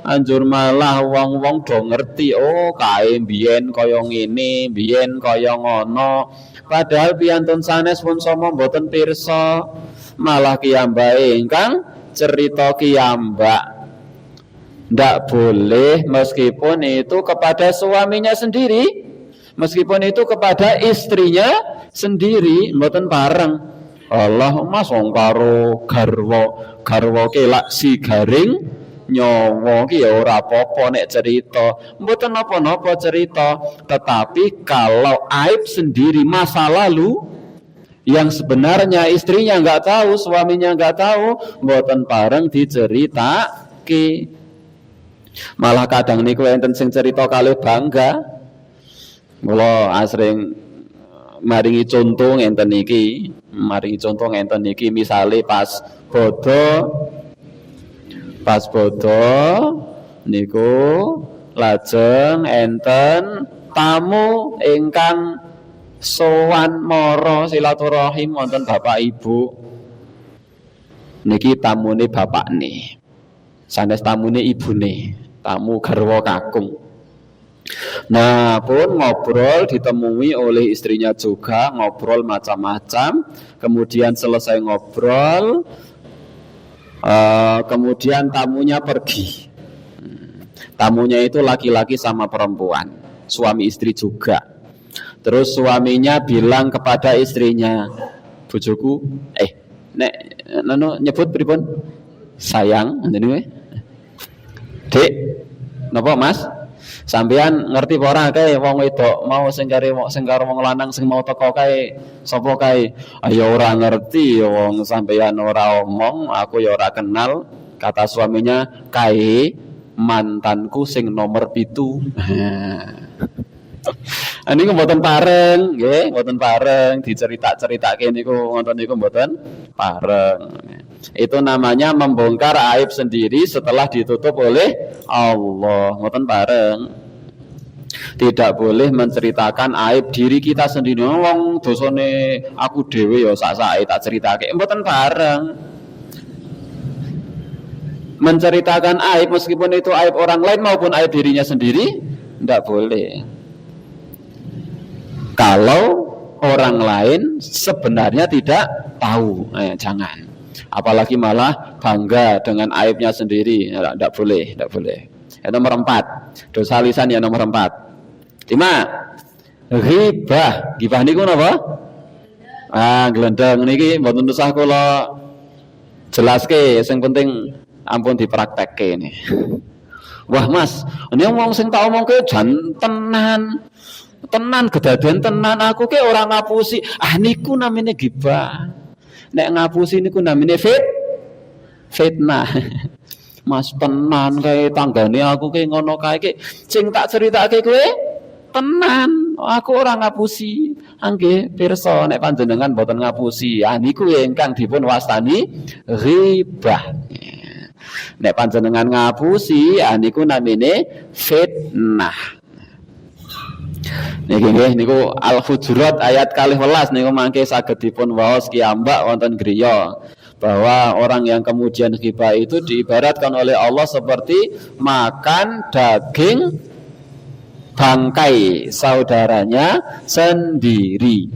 anjur malah wong-wong do ngerti, oh kae mbiyen kaya ngene, mbiyen kaya ngono. Padahal piyantun sanes pun sama mboten pirsa, malah kiyambake ingkang cerita kiyambak. Ndak boleh, meskipun itu kepada suaminya sendiri, meskipun itu kepada istrinya sendiri, mboten bareng. Allah Mas wong karo garwa ki lak si garing nyawa ki ya ora apa-apa nek cerita, mboten napa-napa cerita, tetapi kalau aib sendiri masa lalu yang sebenarnya istrinya nggak tahu, suaminya nggak tahu, mboten pareng diceritake. Malah kadang niku enten sing cerita kalih bangga. Mula asring maringi contoh ngenten niki, misale pas bodo niku lajeng enten tamu ingkang sowan mara silaturahim wonten bapak ibu. Niki tamune bapakne, sanes tamune ibune, tamu garwa kakung. Nah pun ngobrol, ditemui oleh istrinya juga, ngobrol macam-macam. Kemudian selesai ngobrol, kemudian tamunya pergi. Tamunya itu laki-laki sama perempuan, suami istri juga. Terus suaminya bilang kepada istrinya, bojoku, nek nyebut pripun? Sayang, Dek, napa Mas? Sampeyan ngerti apa ora kae wong wedok mau sing karo wong lanang sing mau teko kae sapa kae? Ya ora ngerti wong sampeyan ora omong, aku ya ora kenal. Kata suaminya, kae mantanku sing nomor 7. Niku mboten pareng, nggih, mboten pareng dicerita-ceritake niku ngoten niku mboten pareng. Itu namanya membongkar aib sendiri setelah ditutup oleh Allah, mboten pareng. Tidak boleh menceritakan aib diri kita sendiri. Wong dosane aku dhewe ya sak-sake tak ceritake, mboten pareng. Menceritakan aib meskipun itu aib orang lain maupun aib dirinya sendiri tidak boleh. Kalau orang lain sebenarnya tidak tahu, jangan. Apalagi malah bangga dengan aibnya sendiri, tidak boleh, tidak boleh. Yang nomor 4, dosa lisan yang nomor 4. 5, ghibah. Ghibah niku napa? Glendeng niki mboten usah kula jelaske, sing penting ampun dipraktekke ini. Wah Mas, ini wong sing tak omongke jan tenan kedaden tenan, aku ke orang ngapusi. Niku namanya ghibah. Nek ngapusi niku namanya fitnah. Mas tenan kae tanggane aku ke ngono kae ke sing tak ceritake kowe tenan. Aku orang ngapusi. Nggih pirsa nek panjenengan boten ngapusi. Niku ingkang dipun wastani ghibah. Nek panjenengan ngapusi niku namine fitnah. Niku Al-Hujurat ayat 12 niku mangke saged dipun waos kiambak wonten griya bahwa orang yang kemudian ghibah itu diibaratkan oleh Allah seperti makan daging bangkai saudaranya sendiri.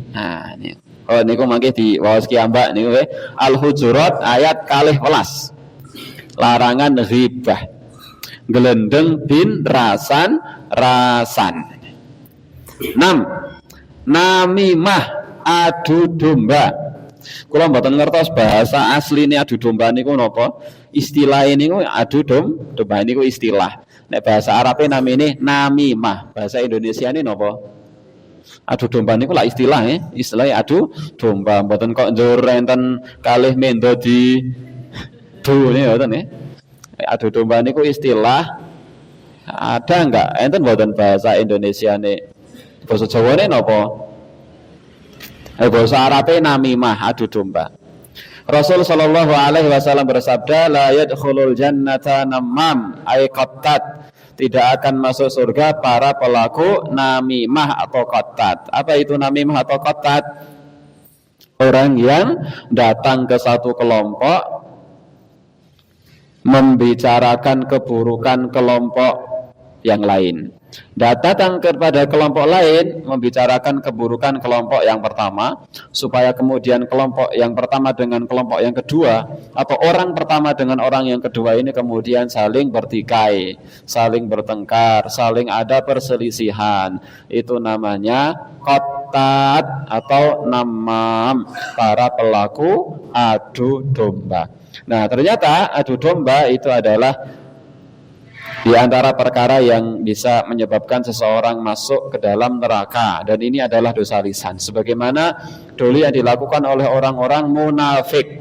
Niku mangke di waos kiambak niku Al-Hujurat ayat 12. Larangan ghibah. Gelendeng bin rasan. 6. Namimah, adu domba. Kula mboten ngertos bahasa asline adu domba niku napa? Istilah niku adu domba niku istilah. Nek bahasa Arabe namine namimah, bahasa Indonesia ini napa? Adu domba niku lah istilah istilahnya adu domba. Mboten kok njur enten kalih mendo di dune mboten Adu domba niku istilah. Ada enggak enten mboten bahasa Indonesia nih? Bahasa Jawane napa? Bahasa Arabe namimah, adu domba. Rasul sallallahu alaihi wasallam bersabda, la yadkhulul jannata namam ay qattat. Tidak akan masuk surga para pelaku namimah atau qattat. Apa itu namimah atau qattat? Orang yang datang ke satu kelompok membicarakan keburukan kelompok yang lain. Datang kepada kelompok lain membicarakan keburukan kelompok yang pertama, supaya kemudian kelompok yang pertama dengan kelompok yang kedua, atau orang pertama dengan orang yang kedua ini kemudian saling bertikai, saling bertengkar, saling ada perselisihan. Itu namanya qattat atau namam, para pelaku adu domba. Nah, ternyata adu domba itu adalah di antara perkara yang bisa menyebabkan seseorang masuk ke dalam neraka, dan ini adalah dosa lisan sebagaimana dulu yang dilakukan oleh orang-orang munafik.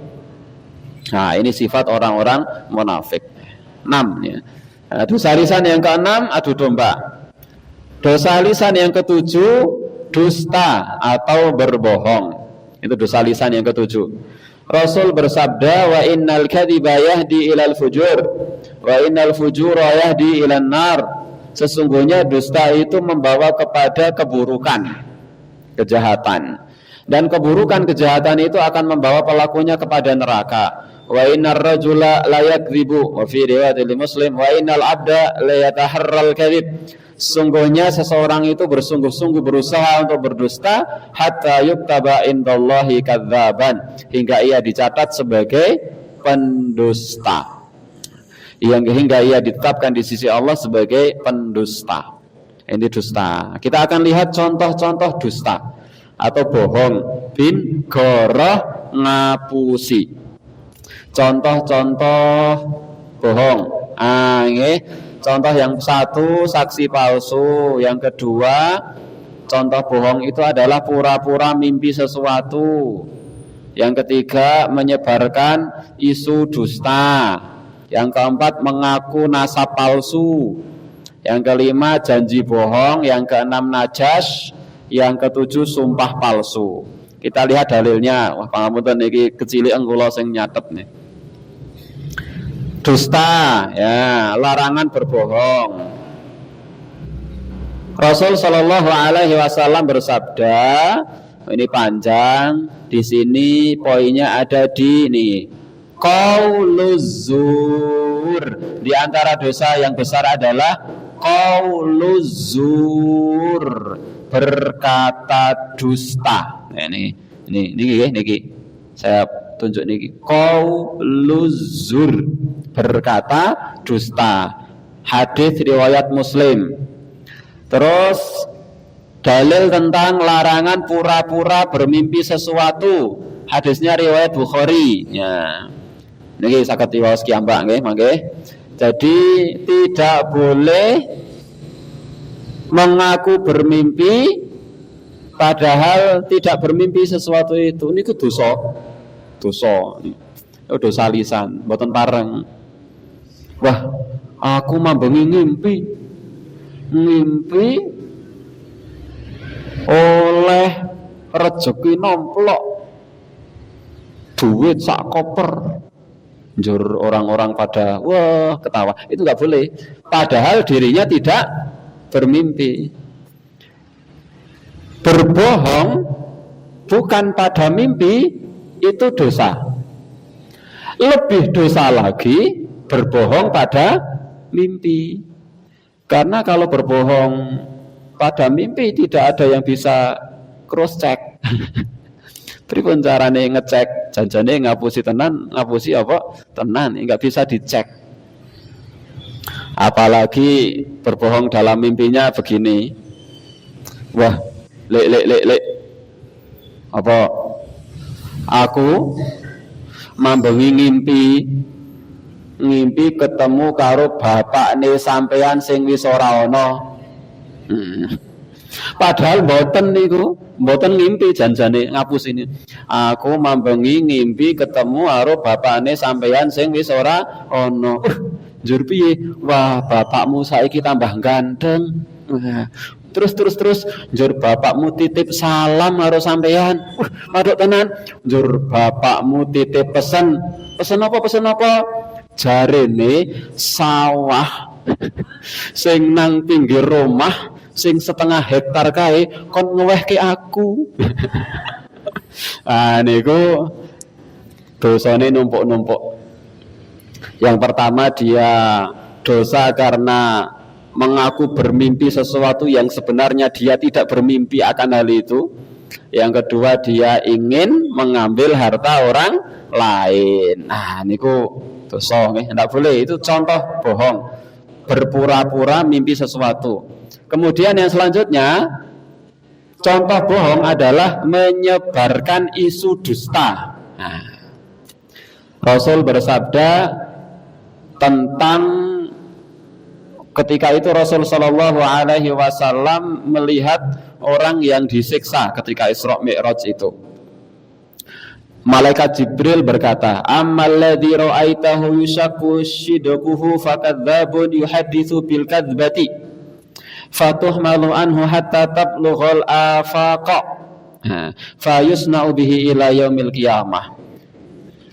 Nah, ini sifat orang-orang munafik. 6 ya. Nah, dosa lisan yang ke-6 adu domba. Dosa lisan yang ke-7 dusta atau berbohong. Itu dosa lisan yang ke-7. Rasul bersabda, wa innal kadhiba yahdi ilal fujur wa innal fujura yahdi ilan nar. Sesungguhnya dusta itu membawa kepada keburukan, kejahatan, dan keburukan kejahatan itu akan membawa pelakunya kepada neraka. Wa innar rajula la yakdzibu wa fi riwayat Muslim wa innal abda la yataharral kadzib. Sesungguhnya seseorang itu bersungguh-sungguh berusaha untuk berdusta hatta yuktaba indallahi kadzaban, hingga ia dicatat sebagai pendusta, hingga ia ditetapkan di sisi Allah sebagai pendusta. Ini dusta. Kita akan lihat contoh-contoh dusta atau bohong. Bin goroh ngapusi. Contoh-contoh bohong. Contoh yang satu, saksi palsu. Yang kedua, contoh bohong itu adalah pura-pura mimpi sesuatu. Yang ketiga, menyebarkan isu dusta. Yang keempat, mengaku nasab palsu. Yang kelima, janji bohong. Yang keenam, najas. Yang ketujuh, sumpah palsu. Kita lihat dalilnya. Wah, pangapunten iki kecilik kula sing nyatet nih. Dusta, ya, larangan berbohong. Rasul Shallallahu Alaihi Wasallam bersabda, ini panjang. Di sini poinnya ada di ini. Qauluzur. Di antara dosa yang besar adalah qauluzur, berkata dusta. Nah, ini saya tunjuk niki. Qauluzur, berkata dusta. Hadis riwayat Muslim. Terus dalil tentang larangan pura-pura bermimpi sesuatu. Hadisnya riwayat Bukhari. Ya. Niki saged diwaos kiambak nggih, mangke. Jadi tidak boleh mengaku bermimpi padahal tidak bermimpi sesuatu itu. Niku dosa. Dosa lisan, mboten pareng. Wah, aku mambengi ngimpi oleh rezeki nomplok duit sak koper. Njur orang-orang pada wah ketawa. Itu nggak boleh. Padahal dirinya tidak bermimpi. Berbohong bukan pada mimpi itu dosa. Lebih dosa lagi berbohong pada mimpi. Karena kalau berbohong pada mimpi tidak ada yang bisa cross check. Pripun carane ngecek janjane ngapusi tenan, ngapusi apa tenan, nggak bisa dicek. Apalagi berbohong dalam mimpinya begini. Wah, lek. Apa? Aku mambengi ngimpi ketemu karo bapakne sampean sing wis ora ana. Padahal mboten niku, mboten ngimpi janjane ngapusine. Aku mambengi ngimpi ketemu karo bapakne sampean sing wis ora ana. Njur piye? Wah, bapakmu saiki tambah ganteng. Terus njur bapakmu titip salam karo sampean. Madhok tenan. Njur bapakmu titip pesen apa? Jarene sawah sing nang pinggir rumah sing setengah hektar kae kon ngewehke aku. Niku dosane numpuk-numpuk. Yang pertama dia dosa karena mengaku bermimpi sesuatu yang sebenarnya dia tidak bermimpi akan hal itu. Yang kedua, dia ingin mengambil harta orang lain. Nah, niku dosa nggih, ndak boleh. Itu contoh bohong. Berpura-pura mimpi sesuatu. Kemudian yang selanjutnya, contoh bohong adalah menyebarkan isu dusta. Nah, Rasul bersabda tentang ketika itu Rasul Shallallahu Alaihi Wasallam melihat orang yang disiksa ketika Isra Mi'raj itu. Malaikat Jibril berkata, "Ammalladzi ra'aitahu yushaqqu shidquhu fakadzdzabun yuhadditsu bil kadzbati fatuhmalu anhu hatta tablughal afaqa fa yusna'u bihi ila yaumil qiyamah."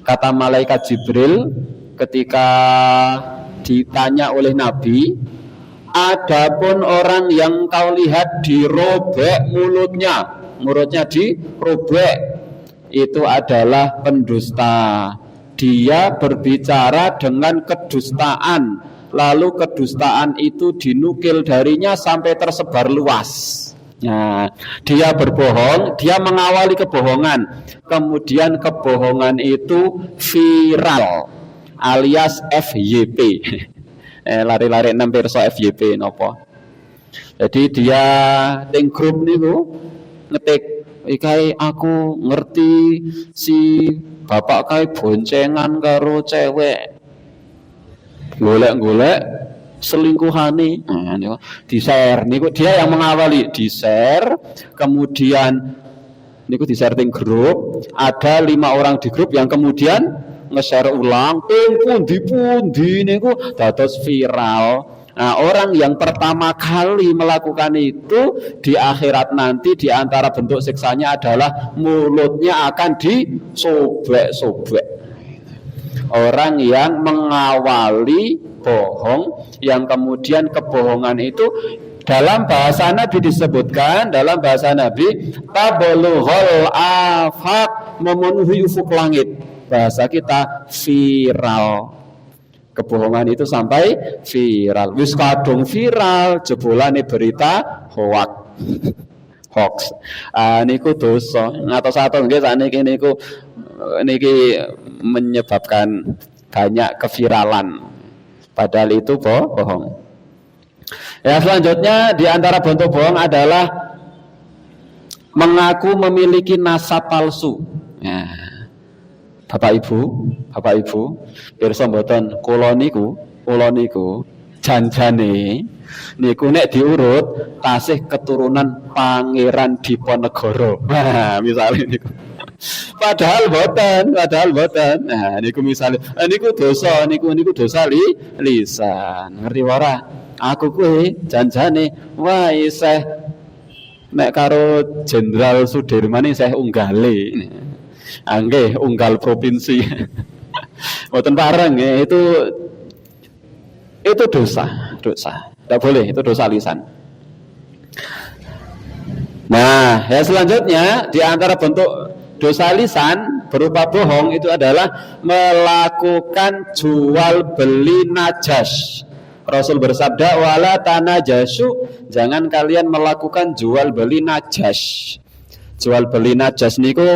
Kata malaikat Jibril ketika ditanya oleh Nabi, adapun orang yang kau lihat dirobek mulutnya dirobek, itu adalah pendusta. Dia berbicara dengan kedustaan, lalu kedustaan itu dinukil darinya sampai tersebar luas. Nah, dia berbohong, dia mengawali kebohongan, kemudian kebohongan itu viral alias FYP. Lari-lari 6 perso FYP nopo. Jadi dia ting grup niku ngetik, "Ikai aku ngerti si bapak kai boncengan karo cewek. Golek-golek selingkuhane." Nah, di-share niku dia yang mengawali, di-share, kemudian niku di-share ting grup, ada 5 orang di grup yang kemudian nge-share ulang, pundi-pundi niku dados viral. Nah, orang yang pertama kali melakukan itu di akhirat nanti di antara bentuk siksanya adalah mulutnya akan disobek-sobek. Orang yang mengawali bohong, yang kemudian kebohongan itu dalam bahasa Nabi disebutkan, dalam bahasa Nabi, tablughul afaq, memenuhi ufuk langit. Bahasa kita viral. Kebohongan itu sampai viral. Wis kadung viral, jebolane berita hoax. Niku dosa. Ngatos-atos nggih sakniki niku menyebabkan banyak keviralan. Padahal itu bohong. Ya, selanjutnya di antara bentuk bohong adalah mengaku memiliki nasab palsu. Ya. Bapak Ibu, pirsa mboten kula niku janjane niku nek diurut tasih keturunan Pangeran Diponegoro. Nah, misalnya niku. Padahal boten. Nah, niku misalnya niku dosa lisan. Ngerti ora? Aku kuwi janjane wah isih nek karo Jenderal Sudirman isih unggale. Nggih, unggal provinsi. Mboten pareng ya, itu dosa. Tidak boleh, itu dosa lisan. Nah, ya selanjutnya di antara bentuk dosa lisan berupa bohong itu adalah melakukan jual beli najas. Rasul bersabda, "Wala tanajasu", jangan kalian melakukan jual beli najas. Jual beli najas niku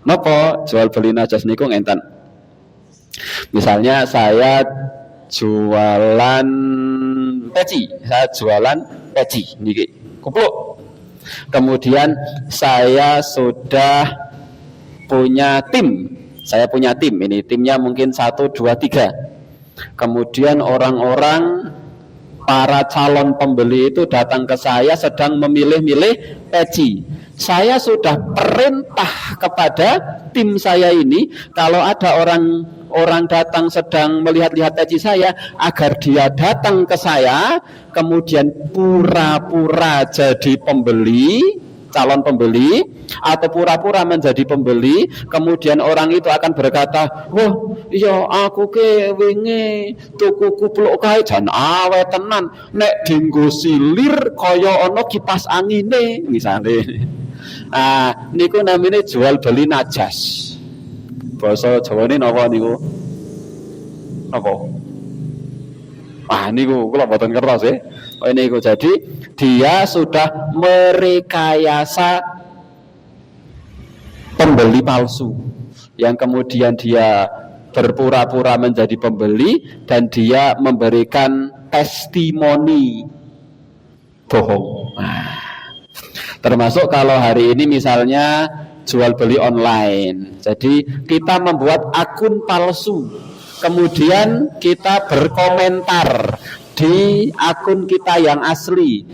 napa? Jual beli najas niku ngenten. Misalnya saya jualan peci niki, kupluk. Kemudian saya sudah punya tim. Ini timnya mungkin 1, 2, 3. Kemudian orang-orang para calon pembeli itu datang ke saya sedang memilih-milih peci. Saya sudah perintah kepada tim saya ini, kalau ada orang datang sedang melihat-lihat peci saya, agar dia datang ke saya, kemudian pura-pura jadi pembeli, calon pembeli, atau pura-pura menjadi pembeli. Kemudian orang itu akan berkata, "Wah, iya aku ke wingi tuku kupluk kae jan awet tenan, nek dinggo silir kaya ana kipas angine," misalnya. Nah, niku namanya jual beli najas. Basa Jawane napa niku? Napa? Wah, niku kula mboten kertos ya. Oh niku jadi dia sudah merekayasa pembeli palsu yang kemudian dia berpura-pura menjadi pembeli dan dia memberikan testimoni bohong. Nah, termasuk kalau hari ini misalnya jual beli online. Jadi kita membuat akun palsu. Kemudian kita berkomentar di akun kita yang asli.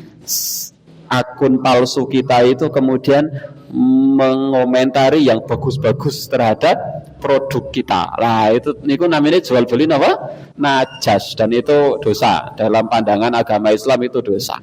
Akun palsu kita itu kemudian mengomentari yang bagus-bagus terhadap produk kita. Nah, itu niku namanya jual beli apa? Najas, dan itu dosa. Dalam pandangan agama Islam itu dosa.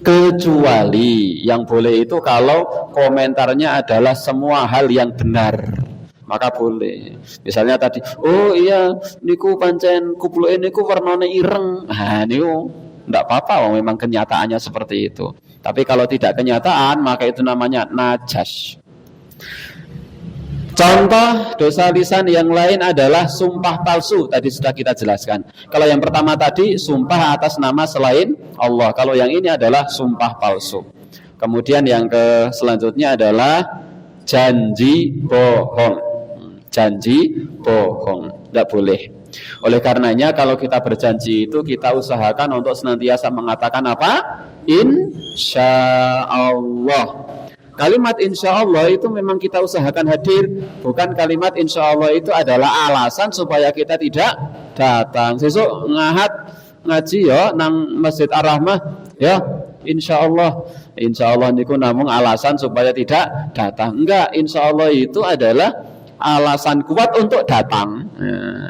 Kecuali yang boleh itu kalau komentarnya adalah semua hal yang benar, maka boleh. Misalnya tadi, oh iya niku pancen kupluke niku warnane ireng. Nah, niku enggak apa-apa, memang kenyataannya seperti itu. Tapi kalau tidak kenyataan, maka itu namanya najas. Contoh dosa lisan yang lain adalah sumpah palsu. Tadi sudah kita jelaskan. Kalau yang pertama tadi sumpah atas nama selain Allah. Kalau yang ini adalah sumpah palsu. Kemudian yang selanjutnya adalah janji bohong. Janji bohong, tidak boleh. Oleh karenanya kalau kita berjanji itu kita usahakan untuk senantiasa mengatakan apa? Insya Allah. Kalimat insya Allah itu memang kita usahakan hadir. Bukan kalimat insya Allah itu adalah alasan supaya kita tidak datang. Sesuk ngaji ya nang Masjid Ar-Rahmah ya insya Allah niku namung alasan supaya tidak datang. Enggak, insya Allah itu adalah alasan kuat untuk datang.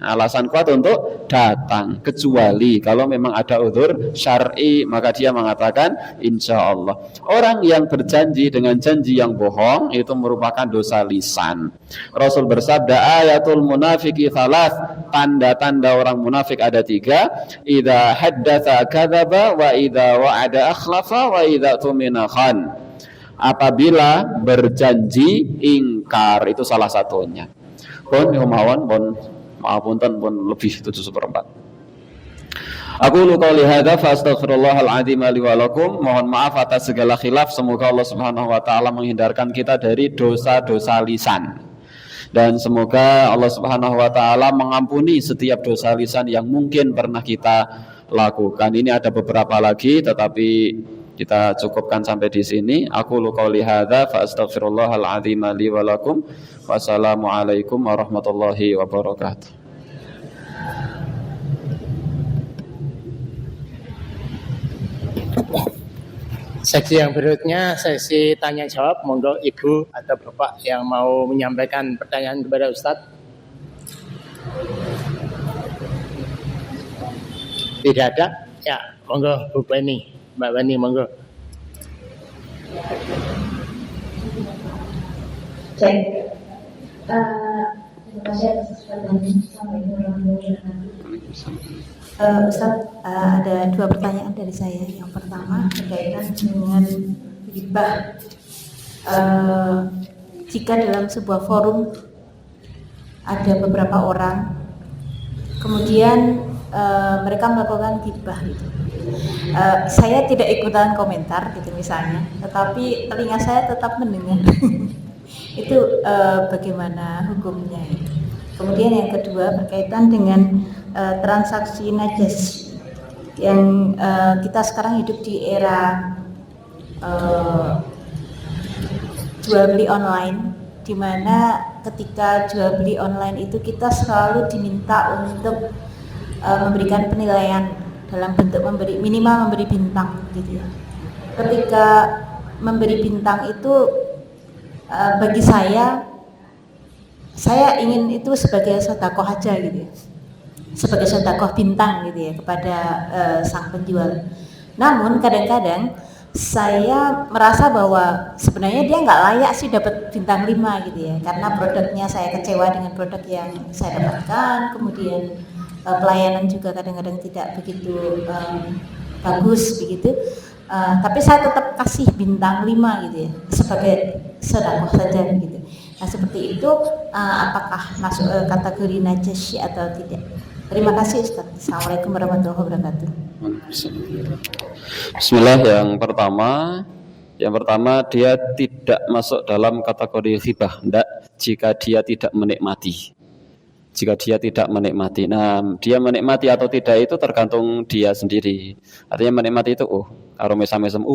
Alasan kuat untuk datang, kecuali kalau memang ada udzur syar'i, maka dia mengatakan insya Allah. Orang yang berjanji dengan janji yang bohong itu merupakan dosa lisan. Rasul bersabda, ayatul munafiki thalath, tanda-tanda orang munafik ada 3. Idza haddatsa kadzaba, wa idza wa'ada akhlafa, wa idza tumina khan. Apabila berjanji ingkar, itu salah satunya. Pun mawon pun maapunten pun lebih 7/4. Aku qouli hadza fa astaghfirullahal azim li wa lakum. Mohon maaf atas segala khilaf. Semoga Allah Subhanahu wa taala menghindarkan kita dari dosa-dosa lisan. Dan semoga Allah Subhanahu wa taala mengampuni setiap dosa lisan yang mungkin pernah kita lakukan. Ini ada beberapa lagi, tetapi kita cukupkan sampai di sini. Aku qouli hadza fa astaghfirullahal azim li wa lakum. Wassalamualaikum warahmatullahi wabarakatuh. Sesi yang berikutnya sesi tanya jawab. Monggo Ibu atau Bapak yang mau menyampaikan pertanyaan kepada Ustadz. Tidak ada? Ya, monggo Bu Bani, Mbak Bani, monggo. Terima kasih atas pertanyaan. Assalamualaikum warahmatullahi wabarakatuh. Ustaz, ada 2 pertanyaan dari saya. Yang pertama berkaitan dengan ghibah. Jika dalam sebuah forum ada beberapa orang, kemudian mereka melakukan ghibah gitu. Saya tidak ikutan komentar gitu misalnya, tetapi telinga saya tetap mendengar. Itu bagaimana hukumnya itu. Kemudian yang kedua berkaitan dengan transaksi najas yang kita sekarang hidup di era jual beli online, di mana ketika jual beli online itu kita selalu diminta untuk memberikan penilaian dalam bentuk minimal memberi bintang gitu ya. Ketika memberi bintang itu bagi saya ingin itu sebagai sedekah aja gitu ya, sebagai sedekah bintang gitu ya kepada sang penjual. Namun kadang-kadang saya merasa bahwa sebenarnya dia nggak layak sih dapat bintang 5 gitu ya, karena produknya saya kecewa dengan produk yang saya dapatkan, kemudian pelayanan juga kadang-kadang tidak begitu bagus begitu. Tapi saya tetap kasih bintang 5 gitu ya, sebagai sedekah saja gitu. Nah seperti itu apakah masuk kategori najis atau tidak? Terima kasih Ustaz. Assalamualaikum warahmatullahi wabarakatuh. Bismillah. Yang pertama dia tidak masuk dalam kategori ghibah, enggak, jika dia tidak menikmati. Jika dia tidak menikmati. Nah, dia menikmati atau tidak itu tergantung dia sendiri. Artinya menikmati itu karo mesam-mesem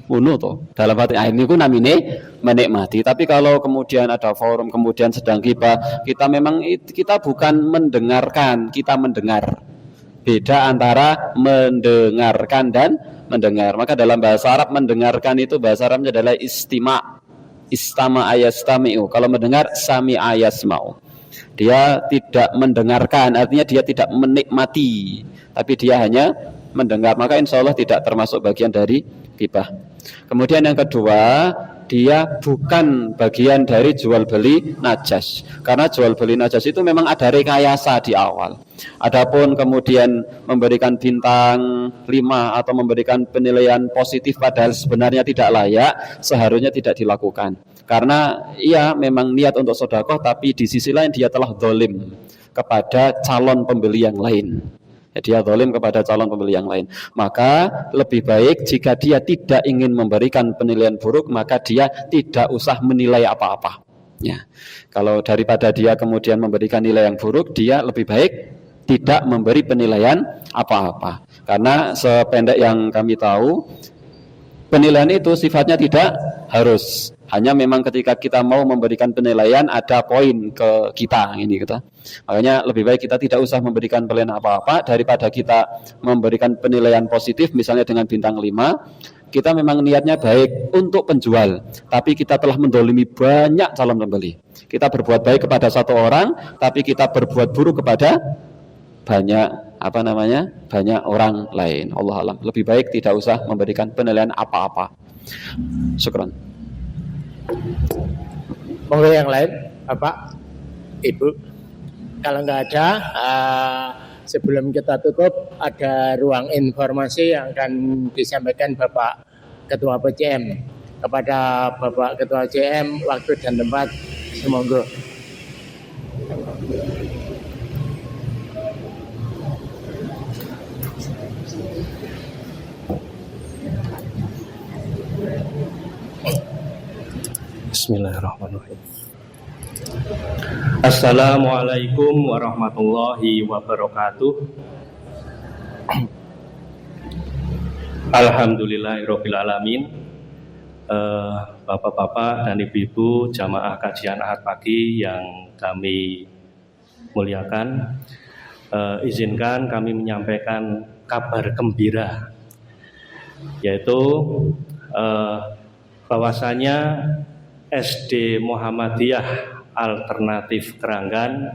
ngono to. Dalam hati ini ku namine menikmati. Tapi kalau kemudian ada forum, kemudian sedang ghibah, kita bukan mendengarkan, kita mendengar. Beda antara mendengarkan dan mendengar. Maka dalam bahasa Arab mendengarkan itu bahasa Arabnya adalah istima. Istama ayastami'u. Kalau mendengar sami ayasma'u. Dia tidak mendengarkan, artinya dia tidak menikmati, tapi dia hanya mendengar. Maka insya Allah tidak termasuk bagian dari ghibah. Kemudian yang kedua, dia bukan bagian dari jual beli najas. Karena jual beli najas itu memang ada rekayasa di awal. Adapun kemudian memberikan bintang 5 atau memberikan penilaian positif padahal sebenarnya tidak layak, seharusnya tidak dilakukan. Karena ia memang niat untuk sedekah, tapi di sisi lain dia telah zalim kepada calon pembeli yang lain. Dia zalim kepada calon pembeli yang lain. Maka lebih baik jika dia tidak ingin memberikan penilaian buruk, maka dia tidak usah menilai apa-apa. Ya. Kalau daripada dia kemudian memberikan nilai yang buruk, dia lebih baik tidak memberi penilaian apa-apa. Karena sependek yang kami tahu, penilaian itu sifatnya tidak harus. Hanya memang ketika kita mau memberikan penilaian ada poin ke kita ini kita. Makanya lebih baik kita tidak usah memberikan penilaian apa-apa daripada kita memberikan penilaian positif misalnya dengan bintang 5. Kita memang niatnya baik untuk penjual, tapi kita telah mendolimi banyak calon pembeli. Kita berbuat baik kepada satu orang, tapi kita berbuat buruk kepada banyak orang lain. Allah alam. Lebih baik tidak usah memberikan penilaian apa-apa. Syukran. Monggo yang lain, Bapak, Ibu. Kalau nggak ada, sebelum kita tutup ada ruang informasi yang akan disampaikan Bapak Ketua PCM. Kepada Bapak Ketua PCM, waktu dan tempat, semoga. Bismillahirrahmanirrahim. Assalamualaikum warahmatullahi wabarakatuh. Alhamdulillahirabbil alamin. Bapak-bapak dan ibu-ibu jamaah kajian Ahad pagi yang kami muliakan, izinkan kami menyampaikan kabar gembira, yaitu bahwasanya SD Muhammadiyah Alternatif Keranggan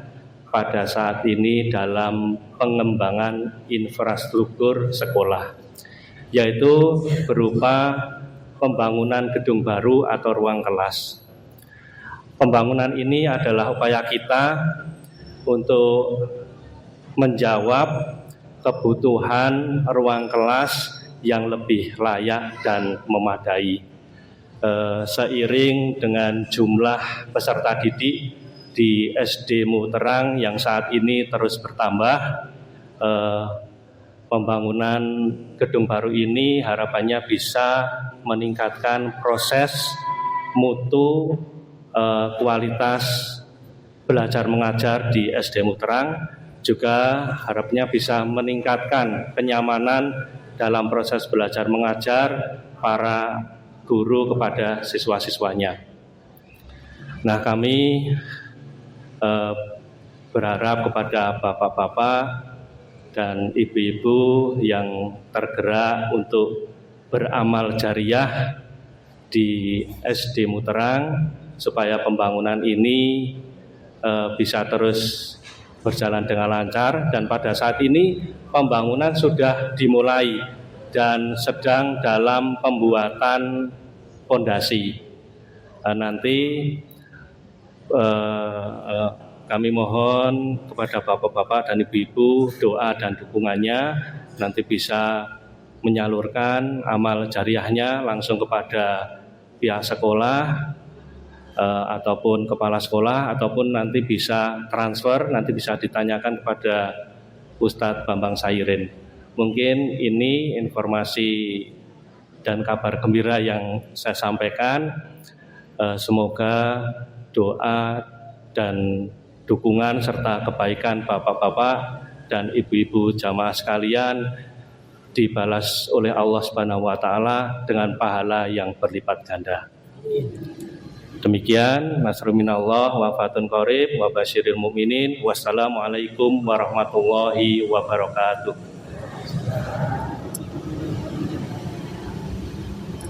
pada saat ini dalam pengembangan infrastruktur sekolah, yaitu berupa pembangunan gedung baru atau ruang kelas. Pembangunan ini adalah upaya kita untuk menjawab kebutuhan ruang kelas yang lebih layak dan memadai. Seiring dengan jumlah peserta didik di SD Muterang yang saat ini terus bertambah, pembangunan gedung baru ini harapannya bisa meningkatkan proses mutu, kualitas belajar mengajar di SD Muterang, juga harapnya bisa meningkatkan kenyamanan dalam proses belajar mengajar para guru kepada siswa-siswanya. Nah, kami berharap kepada bapak-bapak dan ibu-ibu yang tergerak untuk beramal jariah di SD Muterang supaya pembangunan ini bisa terus berjalan dengan lancar, dan pada saat ini pembangunan sudah dimulai dan sedang dalam pembuatan fondasi. Nanti kami mohon kepada bapak-bapak dan ibu-ibu doa dan dukungannya, nanti bisa menyalurkan amal jariahnya langsung kepada pihak sekolah ataupun kepala sekolah, ataupun nanti bisa transfer, nanti bisa ditanyakan kepada Ustadz Bambang Sairin. Mungkin ini informasi dan kabar gembira yang saya sampaikan. Semoga doa dan dukungan serta kebaikan bapak-bapak dan ibu-ibu jamaah sekalian dibalas oleh Allah Subhanahu wa taala dengan pahala yang berlipat ganda. Demikian, nasrun minallah wa fatun qarib wa basyiril mukminin. Wassalamualaikum warahmatullahi wabarakatuh.